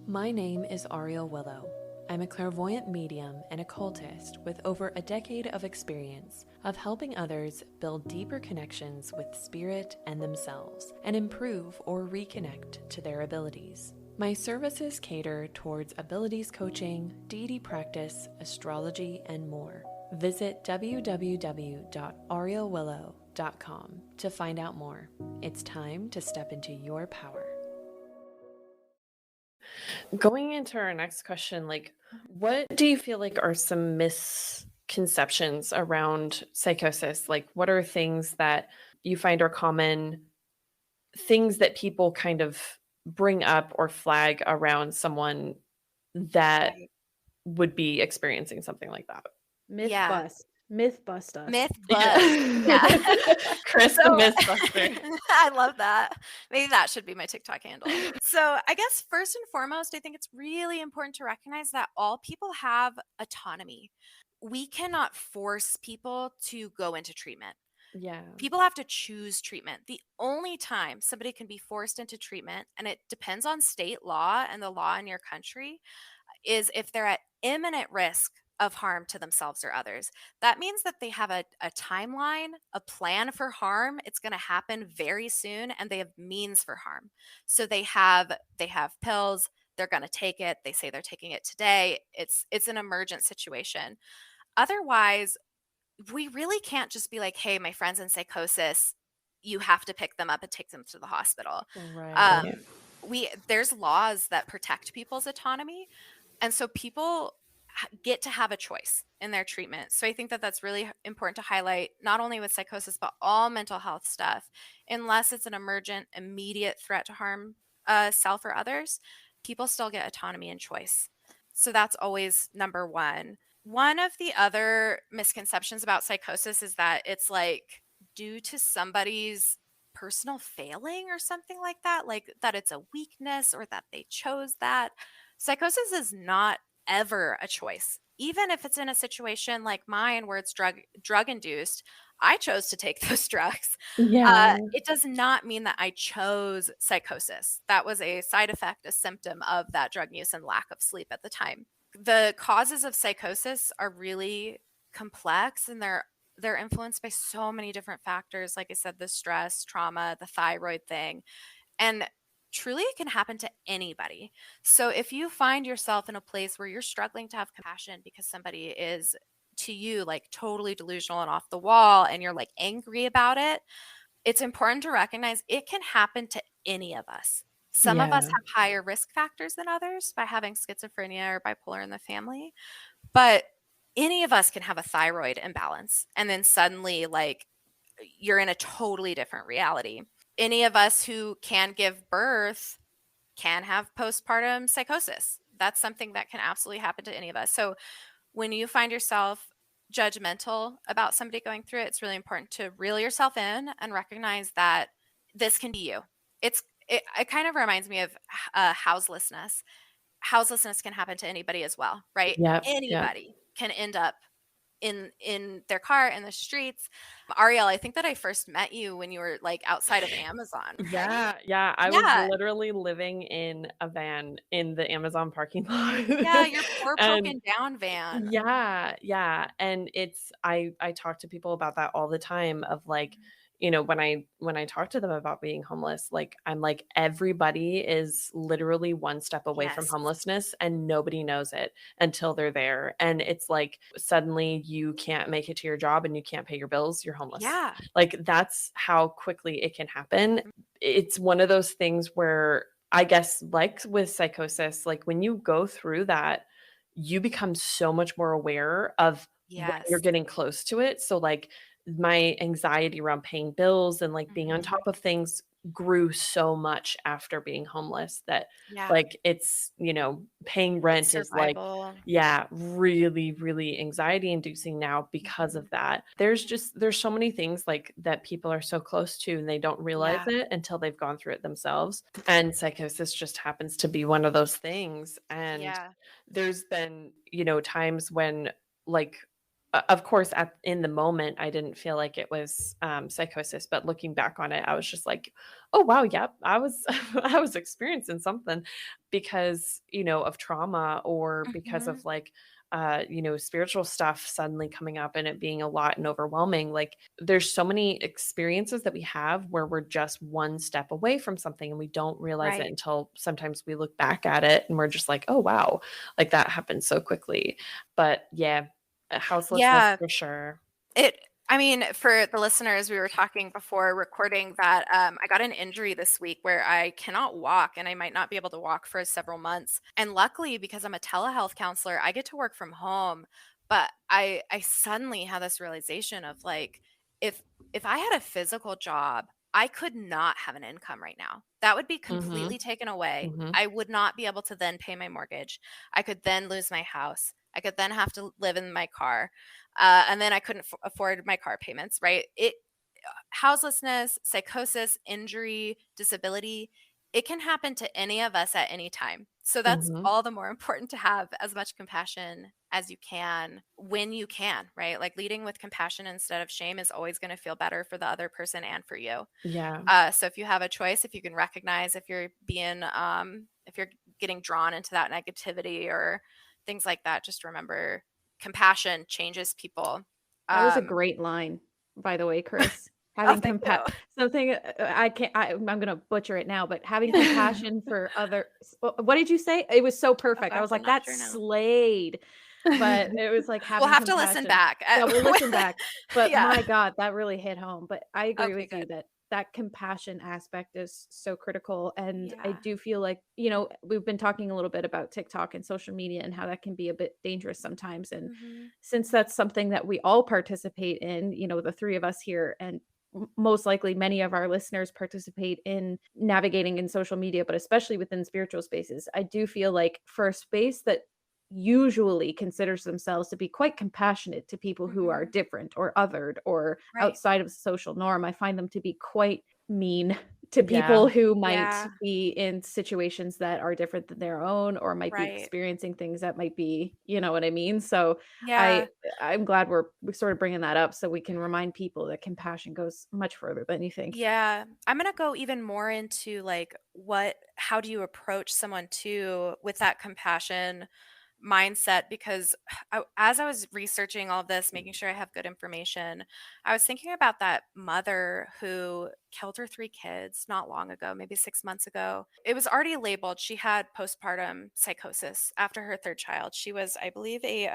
My name is Ariel Willow. I'm a clairvoyant medium and occultist with over a decade of experience of helping others build deeper connections with spirit and themselves and improve or reconnect to their abilities. My services cater towards abilities coaching, deity practice, astrology, and more. Visit www.arielwillow.com to find out more. It's time to step into your power. Going into our next question, like, what do you feel like are some misconceptions around psychosis? Like, what are things that you find are common, things that people kind of bring up or flag around someone that Right. would be experiencing something like that? Myth Yeah. bust. Myth bust us. Myth bust. Yeah. Chris, the Mythbuster. I love that. Maybe that should be my TikTok handle. So I guess first and foremost, I think it's really important to recognize that all people have autonomy. We cannot force people to go into treatment. Yeah. People have to choose treatment. The only time somebody can be forced into treatment, and it depends on state law and the law in your country, is if they're at imminent risk of harm to themselves or others. That means that they have a timeline, a plan for harm. It's going to happen very soon, and they have means for harm. So they have pills. They're going to take it. They say they're taking it today. It's an emergent situation. Otherwise, we really can't just be like, hey, my friend's in psychosis. You have to pick them up and take them to the hospital. Right. There's laws that protect people's autonomy. And so people get to have a choice in their treatment. So I think that that's really important to highlight, not only with psychosis, but all mental health stuff. Unless it's an emergent, immediate threat to harm self or others, people still get autonomy and choice. So that's always number one. One of the other misconceptions about psychosis is that it's like due to somebody's personal failing or something like that, like that it's a weakness or that they chose that. Psychosis is not ever a choice. Even if it's in a situation like mine where it's drug induced, I chose to take those drugs. Yeah. It does not mean that I chose psychosis. That was a side effect, a symptom of that drug use and lack of sleep at the time. The causes of psychosis are really complex, and they're influenced by so many different factors. Like I said, the stress, trauma, the thyroid thing. And truly it can happen to anybody. So if you find yourself in a place where you're struggling to have compassion because somebody is to you like totally delusional and off the wall and you're like angry about it, it's important to recognize it can happen to any of us. Some of us have higher risk factors than others by having schizophrenia or bipolar in the family, but any of us can have a thyroid imbalance and then suddenly like you're in a totally different reality. Any of us who can give birth can have postpartum psychosis. That's something that can absolutely happen to any of us. So when you find yourself judgmental about somebody going through it, it's really important to reel yourself in and recognize that this can be you. It kind of reminds me of houselessness. Houselessness can happen to anybody as well, right? Anybody can end up in their car in the streets. Ariel, I think that I first met you when you were like outside of Amazon. Right? Yeah. I was literally living in a van in the Amazon parking lot. Yeah, your poor And broken down van. yeah. And I talk to people about that all the time of like, when I talk to them about being homeless, like, I'm like, everybody is literally one step away from Yes. homelessness and nobody knows it until they're there. And it's like suddenly you can't make it to your job and you can't pay your bills, you're homeless. Yeah. Like, that's how quickly it can happen. It's one of those things where I guess, like with psychosis, like when you go through that, you become so much more aware of when you're Yes. getting close to it. So, like, my anxiety around paying bills and, like, being on Mhm. top of things grew so much after being homeless that, Yeah. like, paying rent is, like, Survival. yeah, really, really anxiety inducing now because Mhm. of that. There's so many things, like, that people are so close to and they don't realize Yeah. it until they've gone through it themselves, and psychosis just happens to be one of those things. And Yeah. there's been, times when, like, of course, in the moment, I didn't feel like it was, psychosis, but looking back on it, I was just like, "Oh, wow, yep, I was I was experiencing something," because, of trauma or because Mhm. of, like, spiritual stuff suddenly coming up and it being a lot and overwhelming. Like, there's so many experiences that we have where we're just one step away from something and we don't realize it Right. until sometimes we look back at it and we're just like, "Oh, wow, like, that happened so quickly." But yeah, houselessness Yeah. for sure. It I mean, for the listeners, we were talking before recording that, I got an injury this week where I cannot walk, and I might not be able to walk for several months, and luckily, because I'm a telehealth counselor, I get to work from home, but I suddenly had this realization of, like, if if I had a physical job, I could not have an income right now. That would be completely Mhm, taken away. mhm, I would not be able to then pay my mortgage. I could then lose my house. I could then have to live in my car. And then I couldn't afford my car payments, right? Houselessness, psychosis, injury, disability, it can happen to any of us at any time. So that's mhm. all the more important to have as much compassion as you can when you can, right? Like leading with compassion instead of shame is always going to feel better for the other person and for you. Yeah. So if you have a choice, if you can recognize if you're if you're getting drawn into that negativity or things like that, just remember compassion changes people. That was a Um, great line, by the way, Chris. oh, Having thank you. something, I can't I'm gonna butcher it now, but having compassion for other what did you say? It was so Oh perfect. I gosh, was I'm like, not "That's sure now. slayed." But it was like We'll having have to listen compassion. back. Yeah, we'll listen back. But Yeah. my god, that really hit home. But I agree Okay, with you good. that that compassion aspect is so critical, and I Yeah. do feel like, we've been talking a little bit about TikTok and social media and how that can be a bit dangerous sometimes, and Hmm. since that's something that we all participate in, the 3 of us here, and most likely many of our listeners participate in navigating in social media, but especially within spiritual spaces. I do feel like for a space that usually considers themselves to be quite compassionate to people who are Hmm. different or othered or Right. outside of the social norm, I find them to be quite mean to people Yeah. who might Yeah. be in situations that are different than their own or might be Right. experiencing things that might be, you know what I mean? So I Yeah. I'm glad we're sort of bringing that up so we can remind people that compassion goes much further than you think. Yeah, I'm gonna go even more into like how do you approach someone too with that compassion mindset? Because as I was researching all of this, making sure I have good information, I was thinking about that mother who killed her 3 kids not long ago, maybe 6 months ago. It was already labeled. She had postpartum psychosis after her third child. She was, I believe, a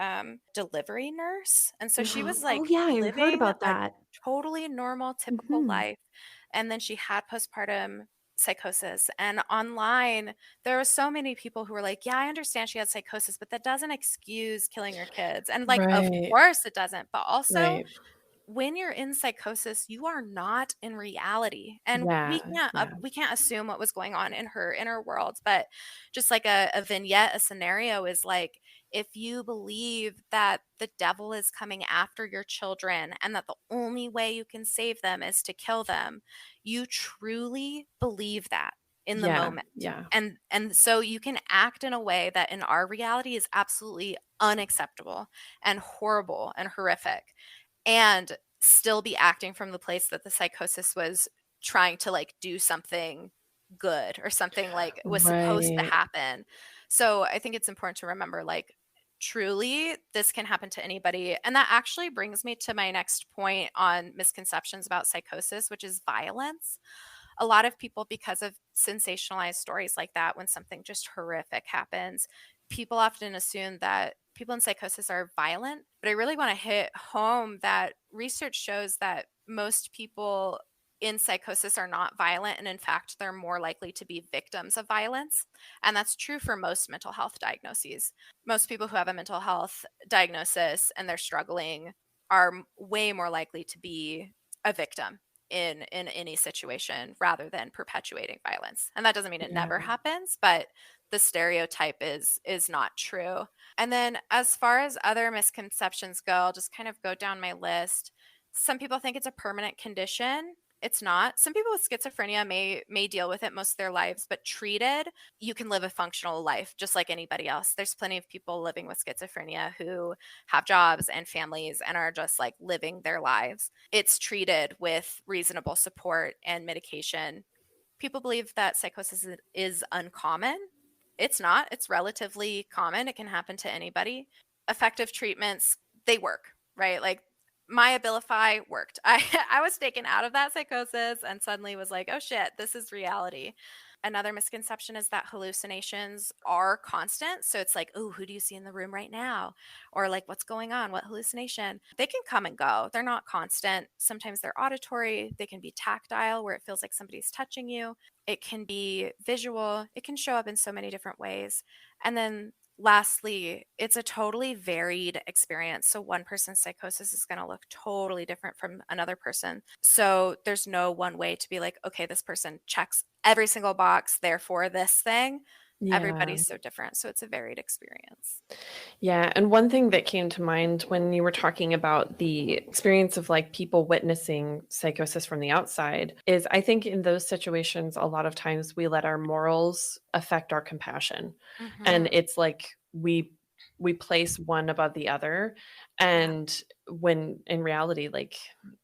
delivery nurse. And so she was Oh like yeah, I heard living about a that. totally normal, typical Mhm. life. And then she had postpartum psychosis. And online, there were so many people who were like, yeah, I understand she had psychosis, but that doesn't excuse killing your kids. And like, of Right, course it doesn't. But also, right. when you're in psychosis, you are not in reality. And Yeah, yeah, we can't assume what was going on in her inner world, but just like a vignette, a scenario is like if you believe that the devil is coming after your children and that the only way you can save them is to kill them, you truly believe that in the yeah, moment. yeah, And so you can act in a way that in our reality is absolutely unacceptable and horrible and horrific and still be acting from the place that the psychosis was trying to like do something good or something like was supposed to right. happen. So I think it's important to remember like truly, this can happen to anybody. And that actually brings me to my next point on misconceptions about psychosis, which is violence. A lot of people, because of sensationalized stories like that, when something just horrific happens, people often assume that people in psychosis are violent. But I really want to hit home that research shows that most people in psychosis are not violent. And in fact, they're more likely to be victims of violence. And that's true for most mental health diagnoses. Most people who have a mental health diagnosis and they're struggling are way more likely to be a victim in any situation rather than perpetuating violence. And that doesn't mean it Yeah. never happens, but the stereotype is not true. And then as far as other misconceptions go, I'll just kind of go down my list. Some people think it's a permanent condition. It's not. Some people with schizophrenia may deal with it most of their lives, but treated, you can live a functional life just like anybody else. There's plenty of people living with schizophrenia who have jobs and families and are just like living their lives. It's treated with reasonable support and medication. People believe that psychosis is uncommon. It's not. It's relatively common. It can happen to anybody. Effective treatments, they work, right? Like my Abilify worked. I was taken out of that psychosis and suddenly was like, oh shit, this is reality. Another misconception is that hallucinations are constant. So it's like, oh, who do you see in the room right now? Or like, what's going on? What hallucination? They can come and go. They're not constant. Sometimes they're auditory. They can be tactile, where it feels like somebody's touching you. It can be visual. It can show up in so many different ways. And then lastly, it's a totally varied experience. So one person's psychosis is going to look totally different from another person. So there's no one way to be like, okay, this person checks every single box, therefore this thing. Yeah. Everybody's so different. So it's a varied experience. Yeah, and one thing that came to mind when you were talking about the experience of like people witnessing psychosis from the outside is I think in those situations, a lot of times we let our morals affect our compassion. And Mm-hmm. it's like we place one above the other. Yeah. And when in reality, like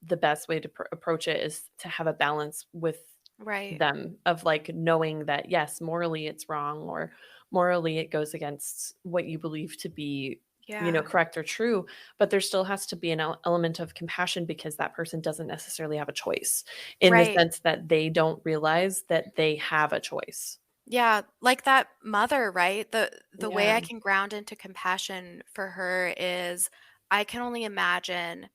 the best way to approach it is to have a balance with Right. them of like knowing that yes, morally it's wrong or morally it goes against what you believe to be, Yeah. correct or true, but there still has to be an element of compassion because that person doesn't necessarily have a choice in the Right. sense that they don't realize that they have a choice. Yeah, like that mother, right? The way Yeah. I can ground into compassion for her is I can only imagine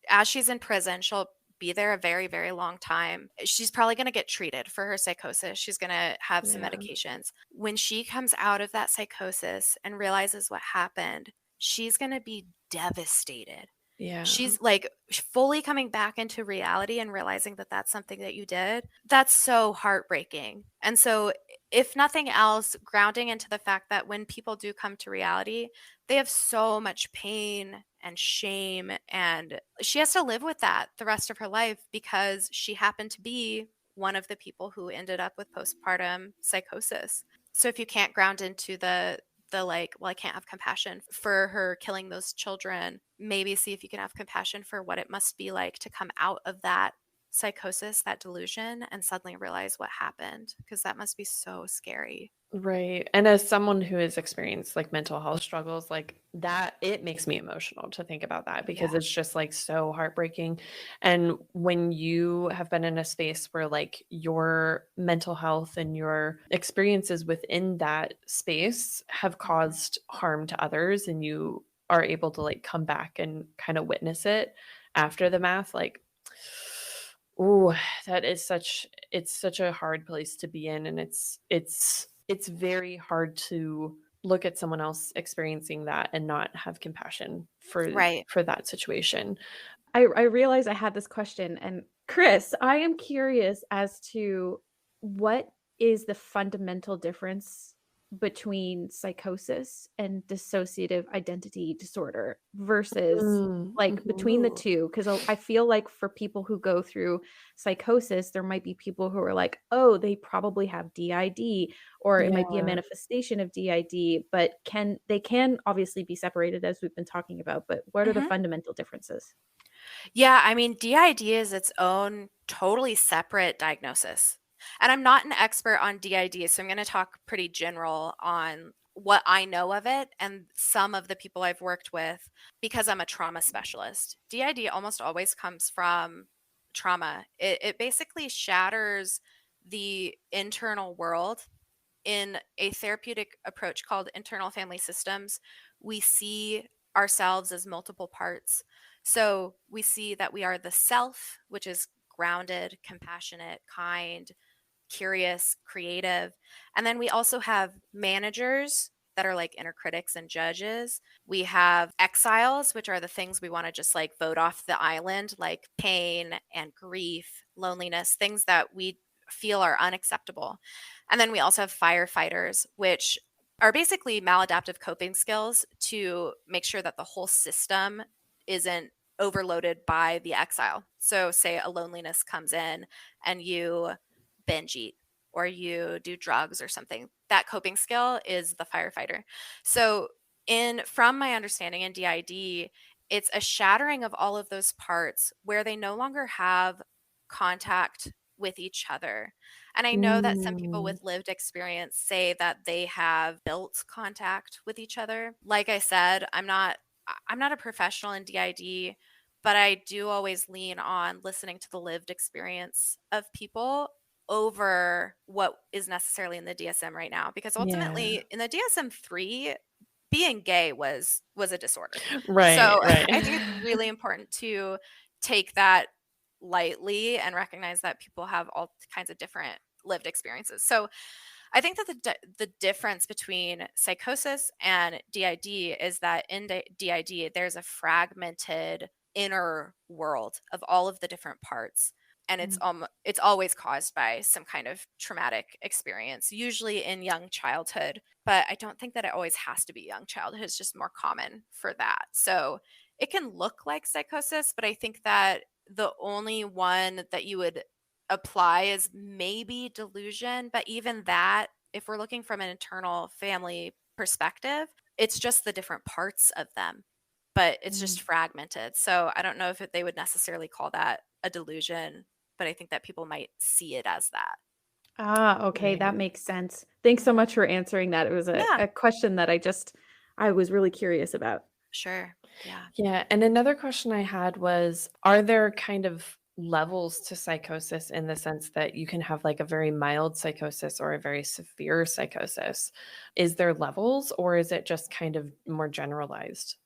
as she's in prison, she'll be there a very, very long time. She's probably going to get treated for her psychosis. She's going to have some Yeah. medications. When she comes out of that psychosis and realizes what happened, she's going to be devastated. Yeah. She's like fully coming back into reality and realizing that that's something that you did. That's so heartbreaking. And so, if nothing else, grounding into the fact that when people do come to reality, they have so much pain and shame. And she has to live with that the rest of her life because she happened to be one of the people who ended up with postpartum psychosis. So, if you can't ground into the like, well, I can't have compassion for her killing those children, maybe see if you can have compassion for what it must be like to come out of that psychosis, that delusion, and suddenly realize what happened, because that must be so scary. Right. And as someone who has experienced like mental health struggles, like that, it makes me emotional to think about that because Yeah. it's just like so heartbreaking. And when you have been in a space where like your mental health and your experiences within that space have Mhm. caused harm to others, and you are able to like come back and kind of witness it after the math, like, ooh, that is such a hard place to be in, and it's very hard to look at someone else experiencing that and not have compassion Right. for that situation. I realize I had this question, and Chris, I am curious as to what is the fundamental difference between psychosis and dissociative identity disorder versus Mm, like mhm. between the two, because I feel like for people who go through psychosis, there might be people who are like, oh, they probably have DID, or it might be a Yeah. manifestation of DID, but they can obviously be separated as we've been talking about, but what are the Mhm. fundamental differences? Yeah, I mean, DID is its own totally separate diagnosis. And I'm not an expert on DID, so I'm going to talk pretty general on what I know of it and some of the people I've worked with, because I'm a trauma specialist, DID almost always comes from trauma. It basically shatters the internal world. In a therapeutic approach called internal family systems, we see ourselves as multiple parts. So we see that we are the self, which is grounded, compassionate, kind, curious, creative. And then we also have managers that are like inner critics and judges. We have exiles, which are the things we want to just like vote off the island, like pain and grief, loneliness, things that we feel are unacceptable. And then we also have firefighters, which are basically maladaptive coping skills to make sure that the whole system isn't overloaded by the exile. So, say a loneliness comes in and you binge eat or you do drugs or something, that coping skill is the firefighter. So, from my understanding in DID, it's a shattering of all of those parts where they no longer have contact with each other. And I know that some people Mm. with lived experience say that they have built contact with each other. Like I said, I'm not a professional in DID, but I do always lean on listening to the lived experience of people over what is necessarily in the DSM right now, because Yeah. ultimately in the DSM-3 being gay was a disorder. Right, So right. I think it's really important to take that lightly and recognize that people have all kinds of different lived experiences. So I think that the difference between psychosis and DID is that in DID there's a fragmented inner world of all of the different parts, and Mm. it's always caused by some kind of traumatic experience, usually in young childhood. But I don't think that it always has to be young childhood. It's just more common for that. So it can look like psychosis, but I think that the only one that you would apply is maybe delusion. But even that, if we're looking from an internal family perspective, it's just the different parts of them, but it's just Mm. fragmented. So I don't know if they would necessarily call that a delusion, but I think that people might see it as that. Ah, okay, that Right. makes sense. Thanks so Mhm. much for answering that. It was Yeah, a question that I was really curious about. sure. Yeah. Yeah, and another question I had was, are there kind of levels to psychosis in the sense that you can have like a very mild psychosis or a very severe psychosis? Is there levels or is it just kind of more generalized?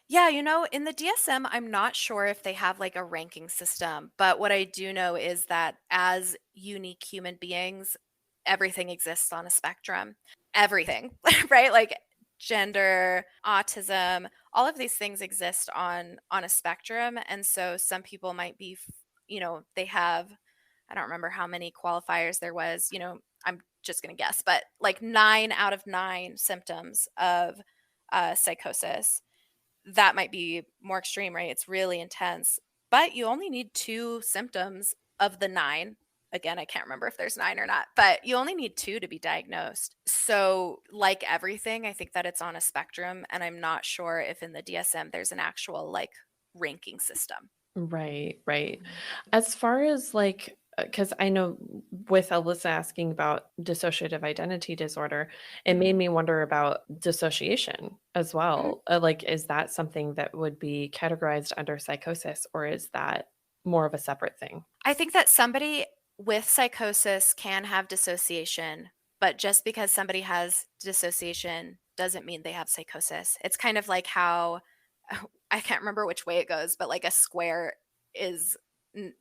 Yeah, in the DSM, I'm not sure if they have like a ranking system, but what I do know is that as unique human beings, everything exists on a spectrum. Everything, right? Like gender, autism, all of these things exist on a spectrum, and so some people might be, they have, I don't remember how many qualifiers there was, I'm just going to guess, but like 9 out of 9 symptoms of psychosis. That might be more extreme, right? It's really intense, but you only need 2 symptoms of the 9. Again, I can't remember if there's 9 or not, but you only need 2 to be diagnosed. So, like everything, I think that it's on a spectrum, and I'm not sure if in the DSM there's an actual like ranking system. Right, right. Mhm. As far as like, because I know with Alyssa asking about dissociative identity disorder, it made Mhm. me wonder about dissociation as Mhm. well. Like, is that something that would be categorized under psychosis or is that more of a separate thing? I think that somebody with psychosis can have dissociation, but just because somebody has dissociation doesn't mean they have psychosis. It's kind of like how I can't remember which way it goes, but like a square is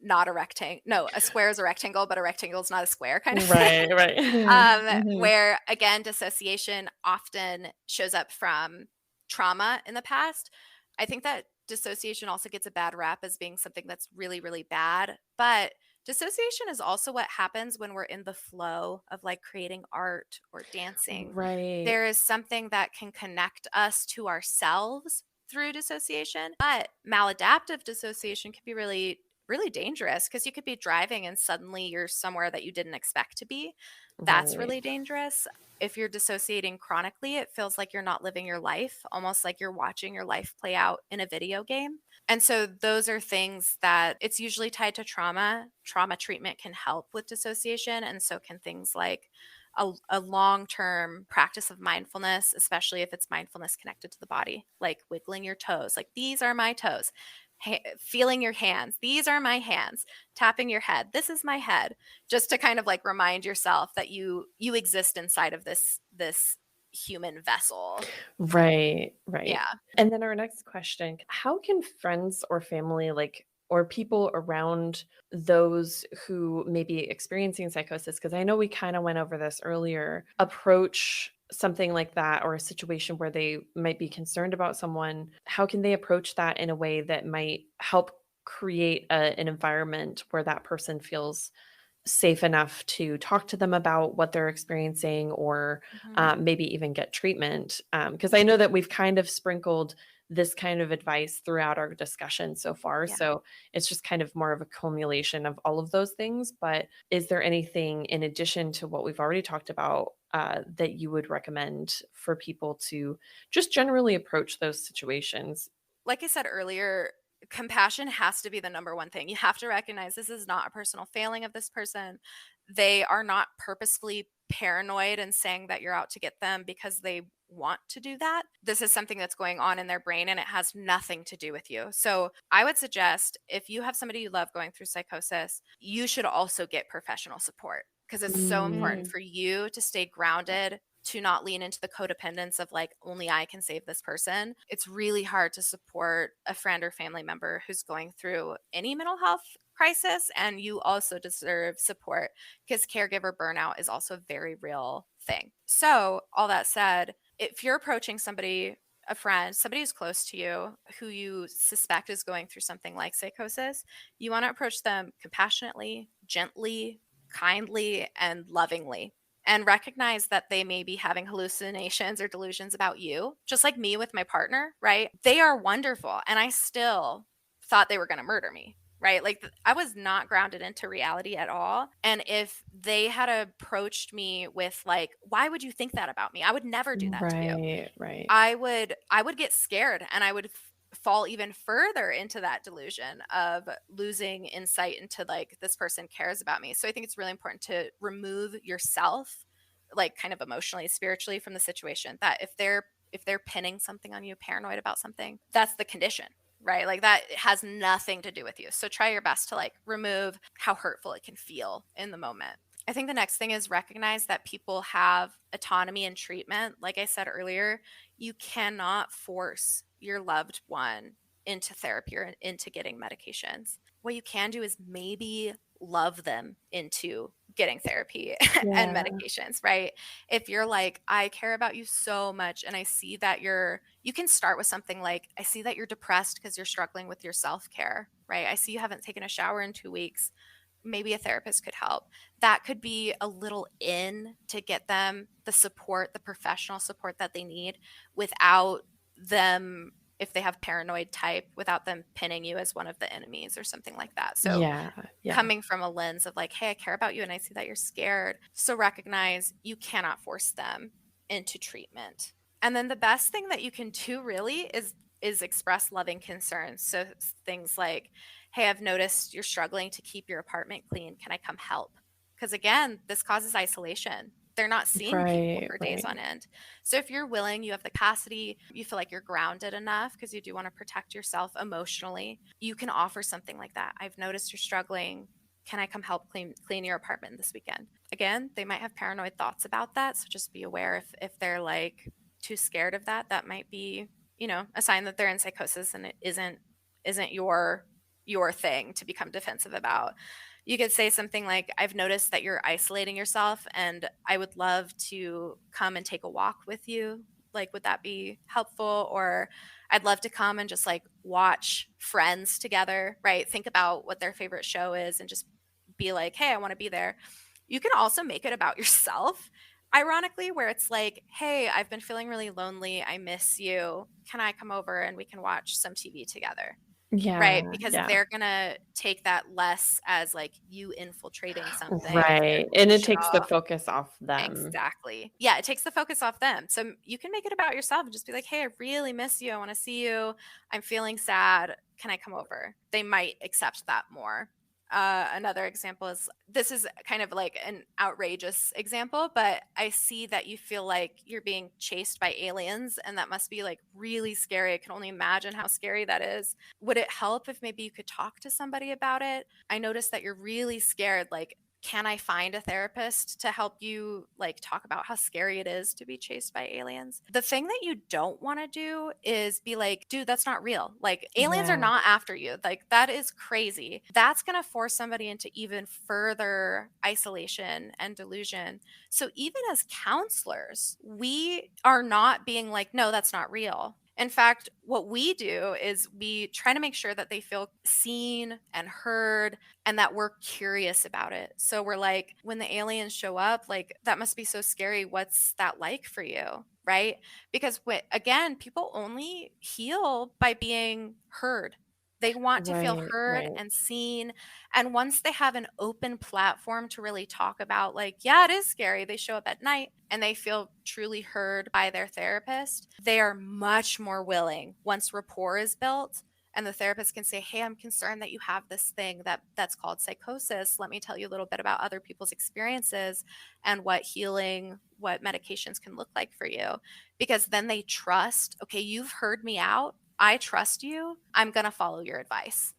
not a rectangle. No, a square is a rectangle, but a rectangle is not a square kind of thing. Right, right. Mhm. Where again, dissociation often shows up from trauma in the past. I think that dissociation also gets a bad rap as being something that's really, really bad. But dissociation is also what happens when we're in the flow of like creating art or dancing. Right. There is something that can connect us to ourselves through dissociation, but maladaptive dissociation can be really, really dangerous because you could be driving and suddenly you're somewhere that you didn't expect to be. That's Right. really dangerous. If you're dissociating chronically, it feels like you're not living your life, almost like you're watching your life play out in a video game. And so those are things that it's usually tied to trauma. Trauma treatment can help with dissociation, and so can things like a long-term practice of mindfulness, especially if it's mindfulness connected to the body, like wiggling your toes, like these are my toes, feeling your hands, these are my hands, tapping your head, this is my head, just to kind of like remind yourself that you exist inside of this human vessel. Right, right. Yeah. And then our next question, how can friends or family, like, or people around those who may be experiencing psychosis, because I know we kind of went over this earlier, approach something like that or a situation where they might be concerned about someone? How can they approach that in a way that might help create an environment where that person feels safe enough to talk to them about what they're experiencing, or Mhm. maybe even get treatment? Because I know that we've kind of sprinkled this kind of advice throughout our discussion so far. Yeah. So it's just kind of more of a culmination of all of those things. But is there anything in addition to what we've already talked about that you would recommend for people to just generally approach those situations? Like I said earlier, compassion has to be the number one thing. You have to recognize this is not a personal failing of this person. They are not purposefully paranoid and saying that you're out to get them because they want to do that. This is something that's going on in their brain and it has nothing to do with you. So, I would suggest if you have somebody you love going through psychosis, you should also get professional support because it's so important Mm, for you to stay grounded, to not lean into the codependence of like, only I can save this person. It's really hard to support a friend or family member who's going through any mental health crisis. And you also deserve support because caregiver burnout is also a very real thing. So, all that said, if you're approaching somebody, a friend, somebody who's close to you who you suspect is going through something like psychosis, you want to approach them compassionately, gently, kindly, and lovingly, and recognize that they may be having hallucinations or delusions about you, just like me with my partner, right? They are wonderful. And I still thought they were going to murder me, right? Like I was not grounded into reality at all. And if they had approached me with like, why would you think that about me? I would never do that to you. right, right. I would get scared and I would fall even further into that delusion of losing insight into like this person cares about me. So I think it's really important to remove yourself like kind of emotionally, spiritually from the situation. That if they're pinning something on you, paranoid about something, that's the condition, right? Like that has nothing to do with you. So try your best to like remove how hurtful it can feel in the moment. I think the next thing is recognize that people have autonomy in treatment. Like I said earlier, you cannot force your loved one into therapy or into getting medications. What you can do is maybe love them into getting therapy and Yeah. medications, right? If you're like, I care about you so much and I see that you can start with something like, I see that you're depressed because you're struggling with your self-care, right? I see you haven't taken a shower in 2 weeks. Maybe a therapist could help. That could be a little in to get them the support, the professional support that they need without them, if they have paranoid type, without them pinning you as one of the enemies or something like that. So Yeah, yeah. coming from a lens of like, hey, I care about you and I see that you're scared. So recognize you cannot force them into treatment. And then the best thing that you can do really is express loving concerns. So things like, hey, I've noticed you're struggling to keep your apartment clean. Can I come help? Because again, this causes isolation. They're not seeing people Right, for days right. on end. So if you're willing, you have the capacity, you feel like you're grounded enough because you do want to protect yourself emotionally, you can offer something like that. I've noticed you're struggling. Can I come help clean your apartment this weekend? Again, they might have paranoid thoughts about that. So just be aware if they're like too scared of that, that might be, a sign that they're in psychosis and it isn't your thing to become defensive about. You could say something like, I've noticed that you're isolating yourself and I would love to come and take a walk with you. Like, would that be helpful? Or I'd love to come and just like watch Friends together, right? Think about what their favorite show is and just be like, hey, I want to be there. You can also make it about yourself, ironically, where it's like, hey, I've been feeling really lonely. I miss you. Can I come over and we can watch some TV together? Yeah, Right, because yeah. they're gonna take that less as, like, you infiltrating something if they're Right, gonna and it push it takes the off. focus off them. Exactly. Yeah, it takes the focus off them. So, you can make it about yourself and just be like, "Hey, I really miss you. I wanna see you. I'm feeling sad. Can I come over?" They might accept that more. Another example is, this is kind of like an outrageous example, but I see that you feel like you're being chased by aliens, and that must be like really scary. I can only imagine how scary that is. Would it help if maybe you could talk to somebody about it? I noticed that you're really scared. Like, can I find a therapist to help you like talk about how scary it is to be chased by aliens? The thing that you don't want to do is be like, dude, that's not real. Like, aliens are Yeah. not after you. Like, that is crazy. That's going to force somebody into even further isolation and delusion. So even as counselors, we are not being like, no, that's not real. In fact, what we do is we try to make sure that they feel seen and heard, and that we're curious about it. So we're like, when the aliens show up, like, that must be so scary. What's that like for you? Right? Because again, people only heal by being heard. They want to feel Right, heard right. and seen. And once they have an open platform to really talk about, like, yeah, it is scary, they show up at night and they feel truly heard by their therapist, they are much more willing, once rapport is built and the therapist can say, hey, I'm concerned that you have this thing that's called psychosis. Let me tell you a little bit about other people's experiences and what healing, what medications can look like for you. Because then they trust, okay, you've heard me out. I trust you. I'm going to follow your advice.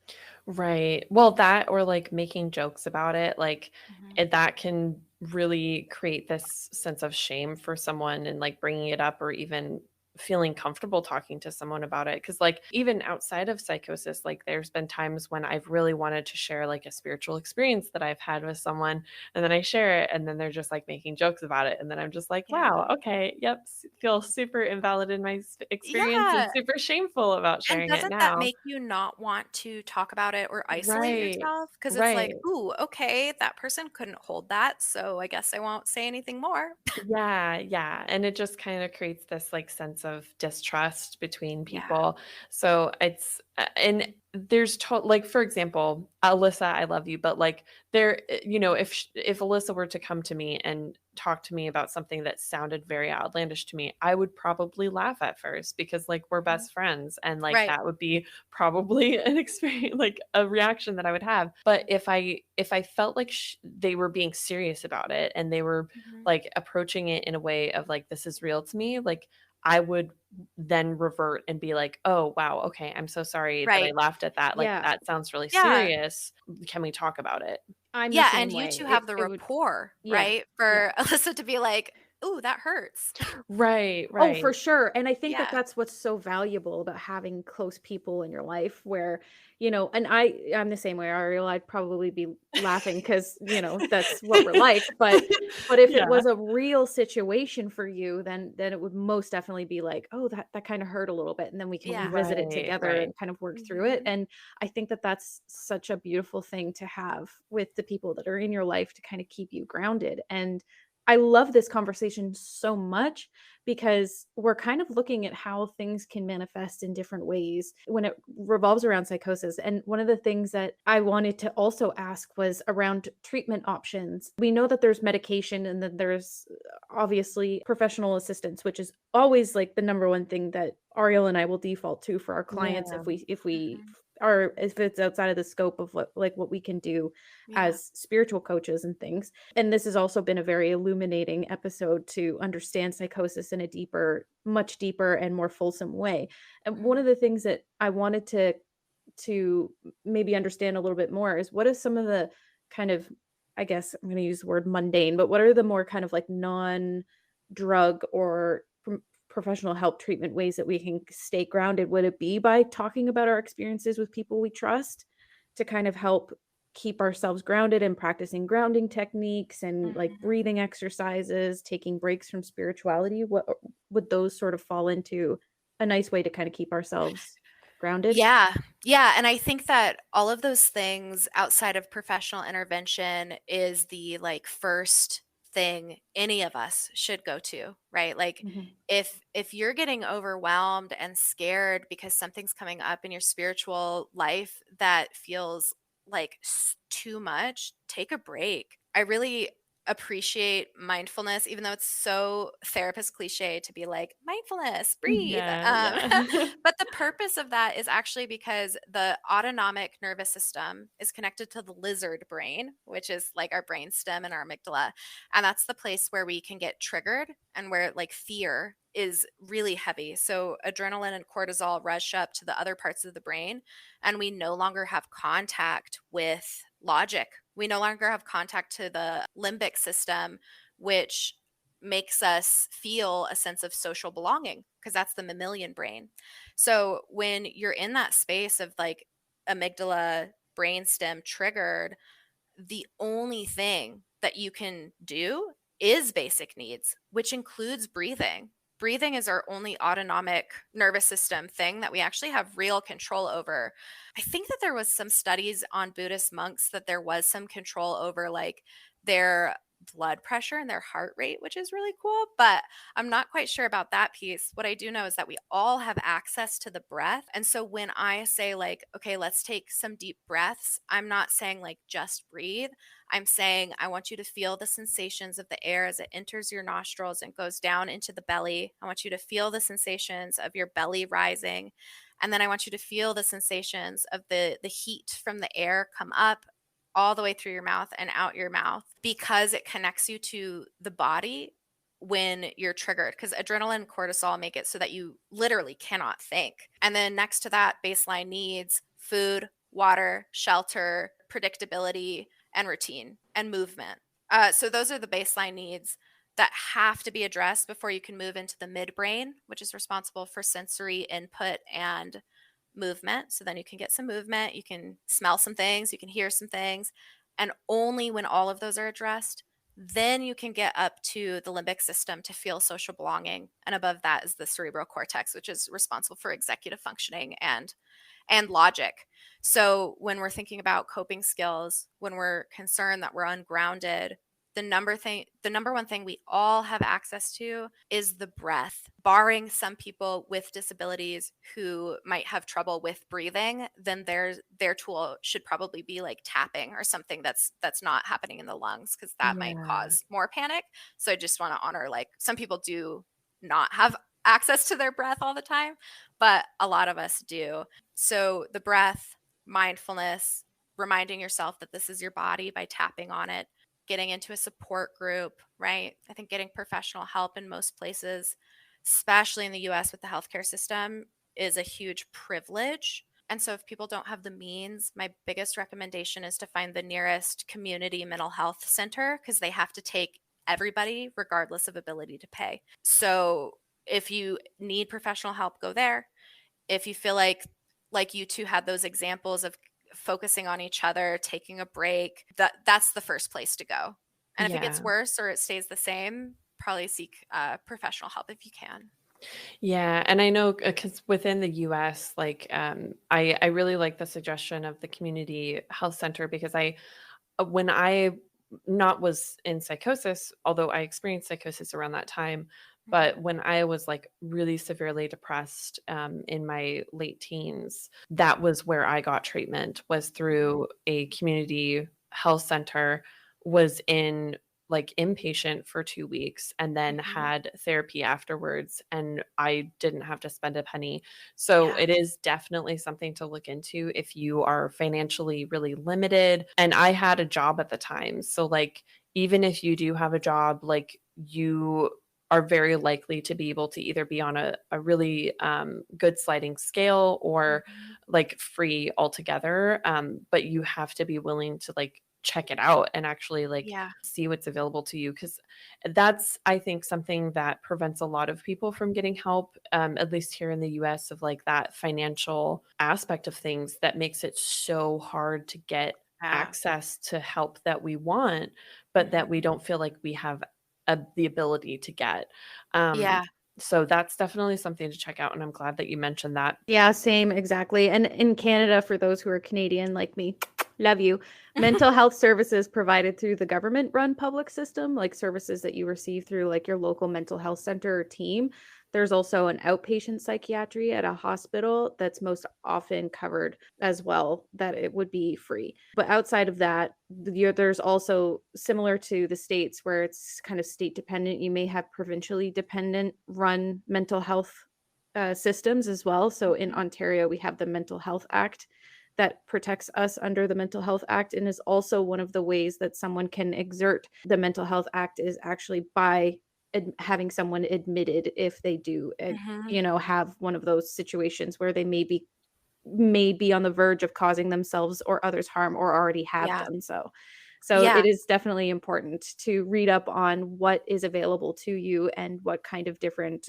Right. Well, that or like making jokes about it, like Mhm. that can really create this sense of shame for someone and like bringing it up or even feeling comfortable talking to someone about it. Cause like even outside of psychosis, like there's been times when I've really wanted to share like a spiritual experience that I've had with someone and then I share it and then they're just like making jokes about it. And then I'm just like, Yeah. wow, okay, yep, feel super invalid in my experience and Yeah. super shameful about And sharing it doesn't that now. make you not want to talk about it or isolate Right. yourself? Because it's like, Right. ooh, okay, that person couldn't hold that, so I guess I won't say anything more. Yeah, yeah, and it just kinda creates this, like, sense of distrust between Yeah. people. So it's and there's like, for example, Alyssa, I love you, but, like, if Alyssa were to come to me and talk to me about something that sounded very outlandish to me, I would probably laugh at first because, like, we're Mhm. best friends, and, like, Right. that would be probably an experience like, a reaction that I would have. But if I felt like they were being serious about it and they were Mhm. like approaching it in a way of like this is real to me, like I would then revert and be like, "Oh, wow, okay, I'm so sorry that I Right. laughed at that. Like Yeah, that sounds really Yeah. serious. Can we talk about it?" I'm the Yeah, same and you way. 2 It have the it would rapport, yeah. right? Yeah. For Alyssa to be like, "Ooh, that hurts." Right, Oh, right. for sure, and I think that Yeah. that's what's so valuable about having close people in your life where, and I'm the same way, Ariel, I'd probably be laughing because that's what we're like, but if it Yeah. was a real situation for you, then it would most definitely be like, "Oh, that kinda hurt a little bit," and then we can Yeah. revisit it Right, together right. and kind of work through it, Mhm. and I think that that's such a beautiful thing to have with the people that are in your life to kinda keep you grounded, and I love this conversation so much because we're kind of looking at how things can manifest in different ways when it revolves around psychosis. And one of the things that I wanted to also ask was around treatment options. We know that there's medication and then there's obviously professional assistance, which is always like the number one thing that Ariel and I will default to for our clients Yeah. if we Mhm. are if it's outside of the scope of what we can do Yeah. as spiritual coaches and things. And this has also been a very illuminating episode to understand psychosis in a much deeper and more fulsome way. And one Mhm. of the things that I wanted to maybe understand a little bit more is what is some of the kind of, I guess I'm going to use the word mundane, but what are the more kind of like non-drug or professional help treatment ways that we can stay grounded? Would it be by talking about our experiences with people we trust to kind of help keep ourselves grounded and practicing grounding techniques and like Mhm. breathing exercises, taking breaks from spirituality? What would those sort of fall into a nice way to kind of keep ourselves grounded? Yeah. Yeah, and I think that all of those things outside of professional intervention is the, like, first thing any of us should go to, right? Like, Mhm. if you're getting overwhelmed and scared because something's coming up in your spiritual life that feels like too much, take a break. I really appreciate mindfulness, even though it's so therapist cliche to be like, mindfulness, breathe. Yeah, yeah. But the purpose of that is actually because the autonomic nervous system is connected to the lizard brain, which is like our brain stem and our amygdala. And that's the place where we can get triggered and where like fear is really heavy. So adrenaline and cortisol rush up to the other parts of the brain, and we no longer have contact with logic. We no longer have contact to the limbic system, which makes us feel a sense of social belonging, because that's the mammalian brain. So when you're in that space of like amygdala brainstem triggered, the only thing that you can do is basic needs, which includes breathing. Breathing is our only autonomic nervous system thing that we actually have real control over. I think that there was some studies on Buddhist monks that there was some control over like their blood pressure and their heart rate, which is really cool, but I'm not quite sure about that piece. What I do know is that we all have access to the breath. And so when I say like, okay, let's take some deep breaths, I'm not saying like just breathe. I'm saying I want you to feel the sensations of the air as it enters your nostrils and goes down into the belly. I want you to feel the sensations of your belly rising. And then I want you to feel the sensations of the heat from the air come up all the way through your mouth and out your mouth, because it connects you to the body when you're triggered, because adrenaline and cortisol make it so that you literally cannot think. And then next to that, baseline needs: food, water, shelter, predictability, and routine, and movement. So those are the baseline needs that have to be addressed before you can move into the midbrain, which is responsible for sensory input and movement. So then you can get some movement, you can smell some things, you can hear some things. And only when all of those are addressed, then you can get up to the limbic system to feel social belonging. And above that is the cerebral cortex, which is responsible for executive functioning and logic. So when we're thinking about coping skills, when we're concerned that we're ungrounded, the number one thing we all have access to is the breath. Barring some people with disabilities who might have trouble with breathing, then their tool should probably be like tapping or something that's not happening in the lungs, because that might Yeah. cause more panic. So I just want to honor, like, some people do not have access to their breath all the time, but a lot of us do. So the breath, mindfulness, reminding yourself that this is your body by tapping on it, getting into a support group, right? I think getting professional help in most places, especially in the US with the healthcare system, is a huge privilege. And so if people don't have the means, my biggest recommendation is to find the nearest community mental health center, because they have to take everybody regardless of ability to pay. So if you need professional help, go there. If you feel like you two had those examples of focusing on each other, taking a break, that's the first place to go. And if it gets Yeah. worse or it stays the same, probably seek professional help if you can. Yeah, and I know because within the US, like, I really like the suggestion of the community health center, because when I not was in psychosis, although I experienced psychosis around that time, but when I was like really severely depressed in my late teens, that was where I got treatment, was through a community health center, was in like inpatient for 2 weeks, and then Mm-hmm. had therapy afterwards. And I didn't have to spend a penny. So Yeah. it is definitely something to look into if you are financially really limited. And I had a job at the time. So, like, even if you do have a job, like, you are very likely to be able to either be on a really good sliding scale, or Mm-hmm. like free altogether. But you have to be willing to like check it out and actually like Yeah. see what's available to you, because that's, I think, something that prevents a lot of people from getting help, at least here in the US, of like that financial aspect of things that makes it so hard to get Yeah. access to help that we want, but that we Mm-hmm. don't feel like we have the ability to get. Um, Yeah. so that's definitely something to check out, and I'm glad that you mentioned that. Yeah, same, exactly. And in Canada, for those who are Canadian like me, love you. Mental health services provided through the government run public system, like services that you receive through like your local mental health center or team. There's also an outpatient psychiatry at a hospital that's most often covered as well, that it would be free. But outside of that, there's also, similar to the states where it's kind of state dependent, you may have provincially dependent run mental health systems as well. So in Mhm. Ontario, we have the Mental Health Act that protects us under the Mental Health Act, and is also one of the ways that someone can exert the Mental Health Act is actually by having someone admitted if they do, Mhm. have one of those situations where they may be on the verge of causing themselves or others harm, or already have Yeah. done so. So Yeah. it is definitely important to read up on what is available to you and what kind of different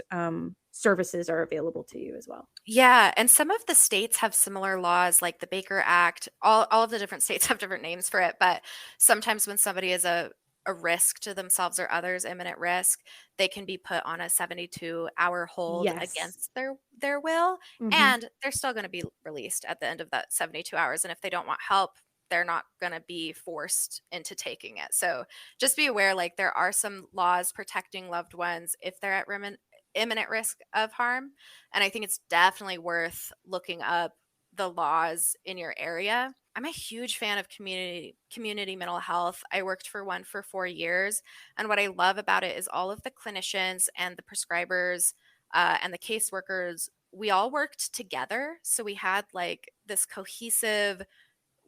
services are available to you as well. Yeah, and some of the states have similar laws, like the Baker Act. All of the different states have different names for it, but sometimes when somebody is a risk to themselves or others, imminent risk, they can be put on a 72-hour hold Yes. against their will, Mhm. and they're still going to be released at the end of that 72 hours. And if they don't want help, they're not going to be forced into taking it. So just be aware, like there are some laws protecting loved ones if they're at imminent risk of harm. And I think it's definitely worth looking up the laws in your area. I'm a huge fan of community mental health. I worked for one for 4 years, and what I love about it is all of the clinicians and the prescribers and the caseworkers. We all worked together, so we had like this cohesive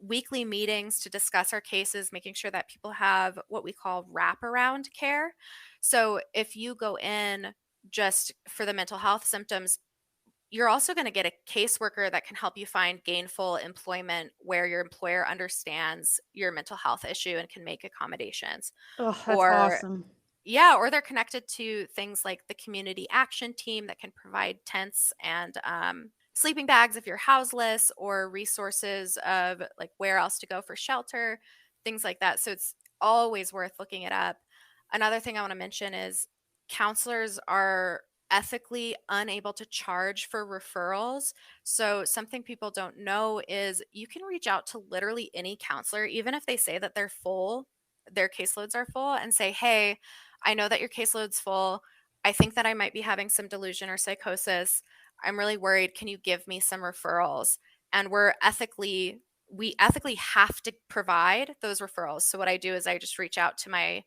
weekly meetings to discuss our cases, making sure that people have what we call wraparound care. So if you go in just for the mental health symptoms, you're also going to get a caseworker that can help you find gainful employment where your employer understands your mental health issue and can make accommodations. Oh, that's Or awesome. yeah, or they're connected to things like the community action team that can provide tents and sleeping bags if you're houseless, or resources of like where else to go for shelter, things like that. So it's always worth looking it up. Another thing I want to mention is counselors are ethically unable to charge for referrals. So something people don't know is you can reach out to literally any counselor, even if they say that they're full, their caseloads are full, and say, hey, I know that your caseload's full. I think that I might be having some delusion or psychosis. I'm really worried. Can you give me some referrals? And we ethically have to provide those referrals. So what I do is I just reach out to my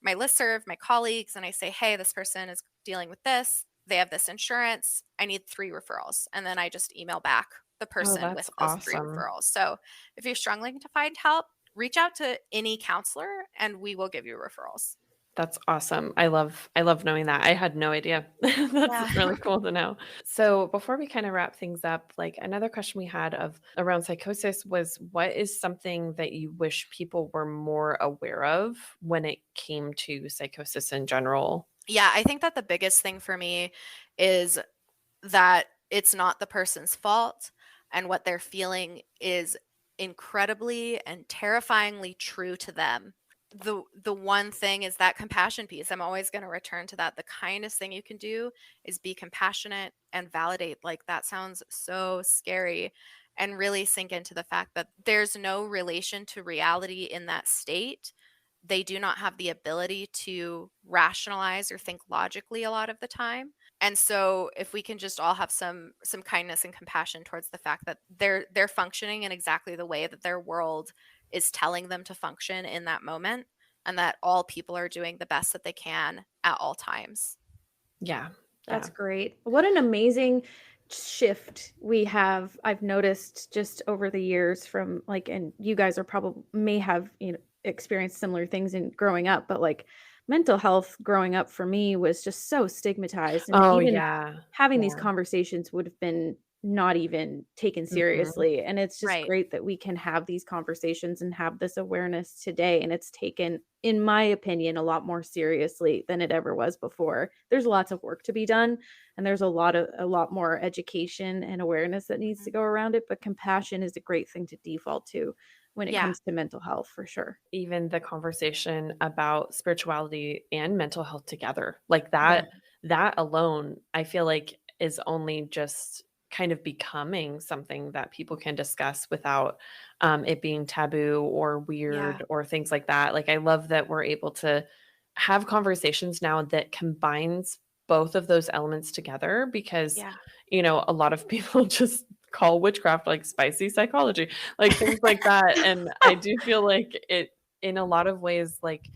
listserv, my colleagues, and I say, hey, this person is dealing with this. They have this insurance. I need 3 referrals. And then I just email back the Oh, person with that's those 3 awesome. referrals. So if you're struggling to find help, reach out to any counselor and we will give you referrals. That's awesome. I love knowing that. I had no idea. That's Yeah. really cool to know. So before we kind of wrap things up, like another question we had of around psychosis was what is something that you wish people were more aware of when it came to psychosis in general? Yeah, I think that the biggest thing for me is that it's not the person's fault, and what they're feeling is incredibly and terrifyingly true to them. The one thing is that compassion piece. I'm always going to return to that. The kindest thing you can do is be compassionate and validate. Like that sounds so scary, and really sink into the fact that there's no relation to reality in that state. They do not have the ability to rationalize or think logically a lot of the time. And so if we can just all have some kindness and compassion towards the fact that they're functioning in exactly the way that their world is telling them to function in that moment, and that all people are doing the best that they can at all times. Yeah. That's Yeah. great. What an amazing shift we have. I've noticed just over the years from like, and you guys are probably may have, experienced similar things in growing up, but like mental health growing up for me was just so stigmatized. And Oh, even yeah. having these Yeah. conversations would have been not even taken Mhm. seriously. And it's just Right. great that we can have these conversations and have this awareness today. And it's taken, in my opinion, a lot more seriously than it ever was before. There's lots of work to be done, and there's a lot more education and awareness that needs to Mhm. go around it. But compassion is a great thing to default to when it Yeah. comes to mental health for sure. Even the conversation about spirituality and mental health together, like Yeah. that alone, I feel like is only just kind of becoming something that people can discuss without it being taboo or Yeah. weird or things like that. Like I love that we're able to have conversations now that combines both of those elements together because, Yeah. a lot of people just call witchcraft like spicy psychology, like things like that. And I do feel like it, in a lot of ways, like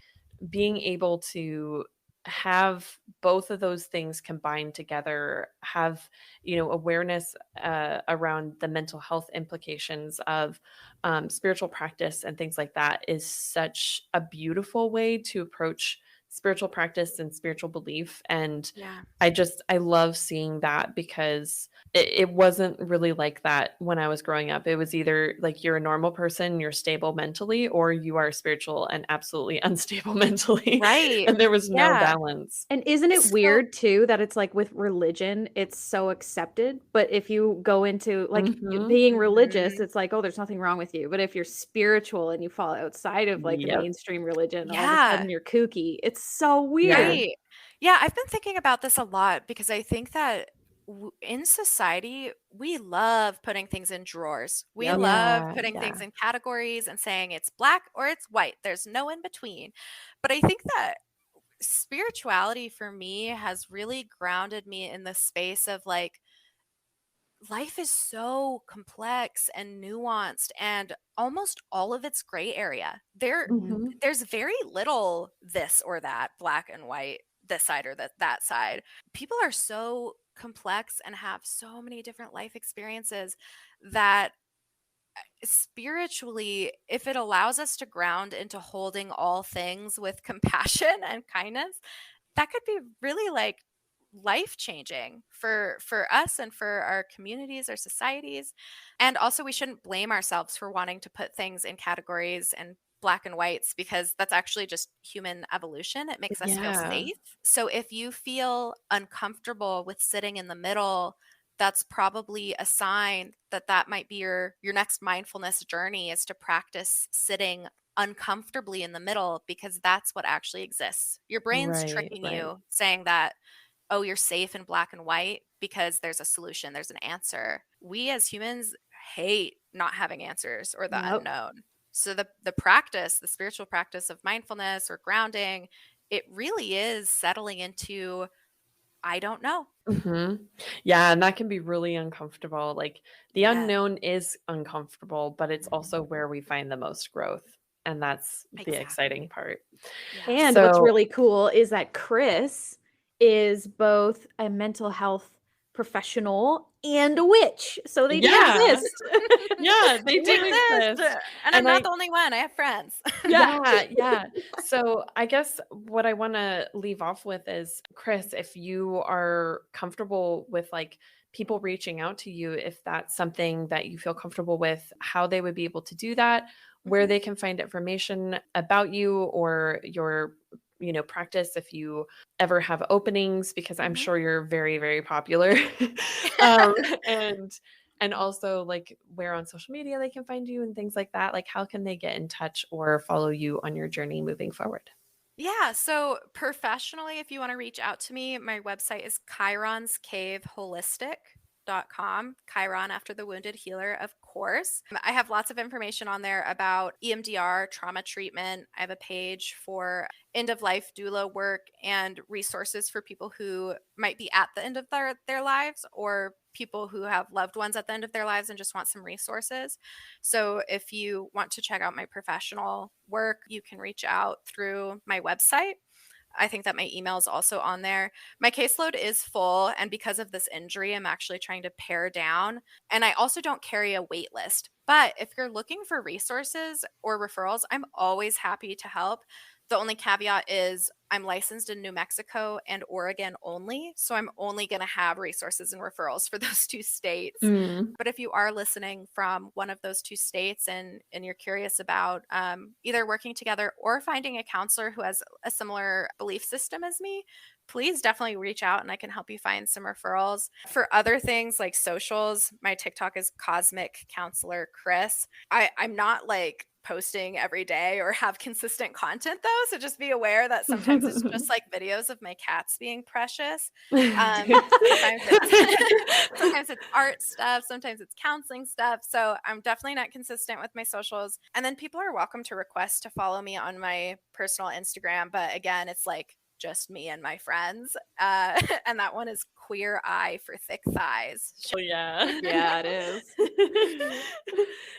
being able to have both of those things combined together, have awareness around the mental health implications of spiritual practice and things like that, is such a beautiful way to approach spiritual practice and spiritual belief. And Yeah. I love seeing that, because it wasn't really like that when I was growing up. It was either like you're a normal person, you're stable mentally, or you are spiritual and absolutely unstable mentally. Right. And there was no Yeah. balance. And isn't it So weird too that it's like with religion, it's so accepted, but if you go into like Mhm. being religious, Mhm. it's like, oh, there's nothing wrong with you. But if you're spiritual and you fall outside of like the Yep. mainstream religion, all of a Yeah. sudden you're kooky. It's so Yeah. weird. Right. Yeah, I've been thinking about this a lot because I think that in society, we love putting things in drawers. We Yep. love Yeah. putting Yeah. things in categories and saying it's black or it's white. There's no in between. But I think that spirituality for me has really grounded me in the space of like, life is so complex and nuanced and almost all of it's gray area. Mhm. There's very little this or that, black and white, this side or that side. People are so complex and have so many different life experiences that spiritually, if it allows us to ground into holding all things with compassion and kindness, that could be really like life changing for us and for our communities, our societies. And also we shouldn't blame ourselves for wanting to put things in categories and black and whites, because that's actually just human evolution. It makes us feel Yeah. safe. So if you feel uncomfortable with sitting in the middle, that's probably a sign that that might be your next mindfulness journey, is to practice sitting uncomfortably in the middle, because that's what actually exists. Your brain's Right. tricking Right. you, saying that, oh, you're safe in black and white because there's a solution, there's an answer. We as humans hate not having answers or the Yep. unknown. So the practice, the spiritual practice of mindfulness or grounding, it really is settling into, I don't know. Mhm. Yeah, and that can be really uncomfortable. Like, the Yeah, unknown is uncomfortable, but it's also where we find the most growth, and that's the exciting exactly. part. Yeah. And what's So really cool is that Chris is both a mental health professional and a witch. So they do yeah. exist. Yeah, they We do exist. exist. And I'm And not I the only one. I have friends. Yeah. Yeah, yeah. So I guess what I wanna leave off with is, Chris, if you are comfortable with, like, people reaching out to you, if that's something that you feel comfortable with, how they would be able to do that, where Mhm, they can find information about you or your, practice, if you ever have openings, because I'm mhm. sure you're very, very popular. Um, and and also, like, where on social media they can find you and things like that. Like, how can they get in touch or follow you on your journey moving forward? Yeah, so professionally, if you want to reach out to me, my website is chironscaveholistic.com. Chiron after the wounded healer, of course. I have lots of information on there about EMDR, trauma treatment. I have a page for end of life doula work and resources for people who might be at the end of their lives, or people who have loved ones at the end of their lives and just want some resources. So if you want to check out my professional work, you can reach out through my website. I think that my email is also on there. My caseload is full, and because of this injury, I'm actually trying to pare down. And I also don't carry a wait list. But if you're looking for resources or referrals, I'm always happy to help. The only caveat is I'm licensed in New Mexico and Oregon only. So I'm only going to have resources and referrals for those two states. Mm. But if you are listening from one of those two states, and you're curious about either working together or finding a counselor who has a similar belief system as me, please definitely reach out and I can help you find some referrals. For other things like socials, my TikTok is Cosmic Counselor Chris. I'm not like posting every day or have consistent content though, so just be aware that sometimes it's just like videos of my cats being precious. Sometimes it's sometimes it's art stuff, sometimes it's counseling stuff. So I'm definitely not consistent with my socials. And then people are welcome to request to follow me on my personal Instagram, but again, it's like just me and my friends. And that one is Queer Eye for Thick Thighs. Oh, yeah. Yeah, it is.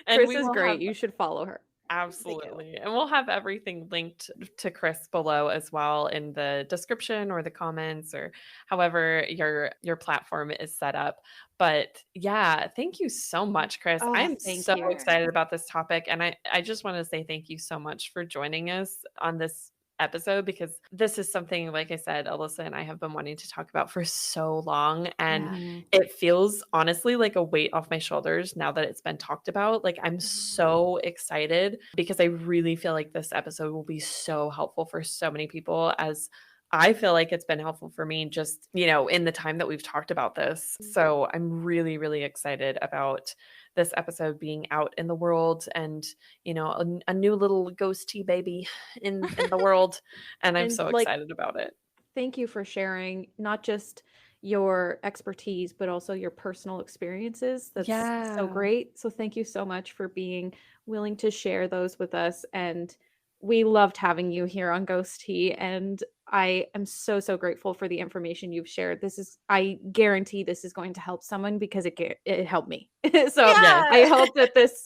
And Chris we is will great. have You should follow her. absolutely. And we'll have everything linked to Chris below as well in the description or the comments or however your platform is set up. But yeah, thank you so much, Chris. Oh, I'm thank so you. excited about this topic. And I just want to say thank you so much for joining us on this episode because this is something, like I said, Alyssa and I have been wanting to talk about for so long. And Yeah. it feels honestly like a weight off my shoulders now that it's been talked about. Like, I'm so excited because I really feel like this episode will be so helpful for so many people, as I feel like it's been helpful for me just, in the time that we've talked about this. So I'm really, really excited about this episode being out in the world and, a new little ghost tea baby in the world. And I'm And so excited about it. thank you for sharing not just your expertise, but also your personal experiences. That's so Yeah. great. So thank you so much for being willing to share those with us. And we loved having you here on Ghost Tea. And I am so, so grateful for the information you've shared. I guarantee this is going to help someone because it helped me. So Yes. I Yeah. hope that this,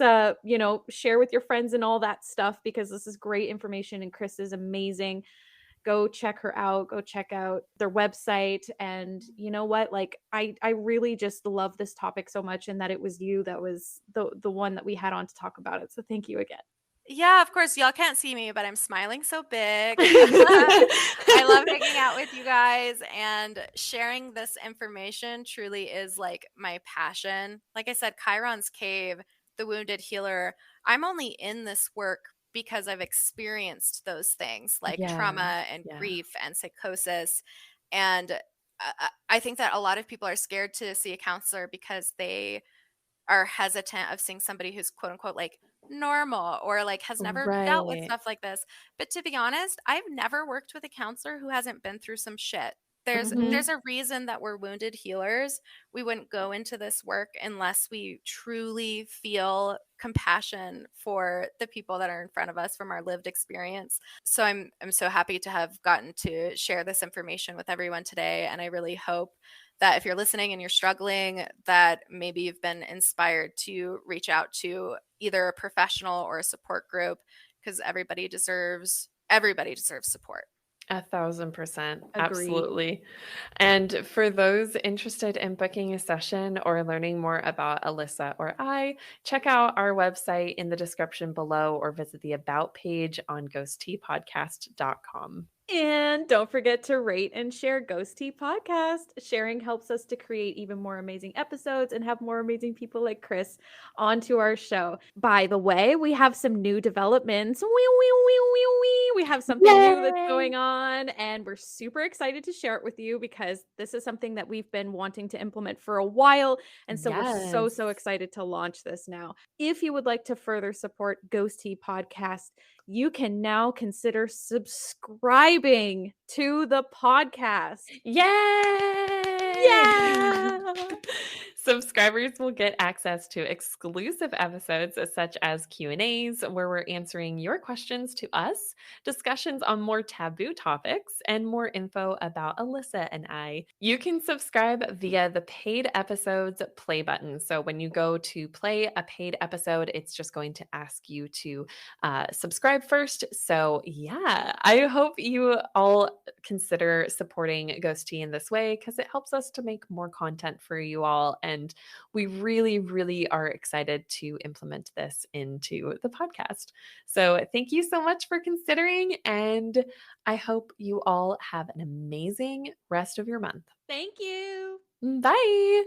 share with your friends and all that stuff because this is great information. And Chris is amazing. Go check her out, go check out their website. And you know what, like I really just love this topic so much, and that it was you that was the one that we had on to talk about it. So thank you again. Yeah, of course. Y'all can't see me, but I'm smiling so big. I love hanging out with you guys, and sharing this information truly is like my passion. Like I said, Chiron's Cave, the wounded healer, I'm only in this work because I've experienced those things like Yeah. trauma and Yeah. grief and psychosis. And I think that a lot of people are scared to see a counselor because they are hesitant of seeing somebody who's quote unquote like normal or like has never dealt with Right. stuff like this. But to be honest, I've never worked with a counselor who hasn't been through some shit. There's Mhm. there's a reason that we're wounded healers. We wouldn't go into this work unless we truly feel compassion for the people that are in front of us from our lived experience. So I'm so happy to have gotten to share this information with everyone today, and I really hope that if you're listening and you're struggling, that maybe you've been inspired to reach out to either a professional or a support group, because everybody deserves support. 1,000%. Agreed. Absolutely. And for those interested in booking a session or learning more about Alyssa or I, check out our website in the description below or visit the About page on ghostteapodcast.com. And don't forget to rate and share Ghost Tea Podcast. Sharing helps us to create even more amazing episodes and have more amazing people like Chris onto our show. By the way, we have some new developments. We have something new that's Yay! going on, and we're super excited to share it with you because this is something that we've been wanting to implement for a while. And so we're so, Yes. so excited to launch this now. If you would like to further support Ghost Tea Podcast, you can now consider subscribing to the podcast. Yay! Yeah! Subscribers will get access to exclusive episodes such as Q&As where we're answering your questions to us, discussions on more taboo topics, and more info about Alyssa and I. You can subscribe via the paid episodes play button. So when you go to play a paid episode, it's just going to ask you to subscribe first. So yeah, I hope you all consider supporting Ghost Tea in this way because it helps us to make more content for you all. And we really, really are excited to implement this into the podcast. So thank you so much for considering. And I hope you all have an amazing rest of your month. Thank you. Bye.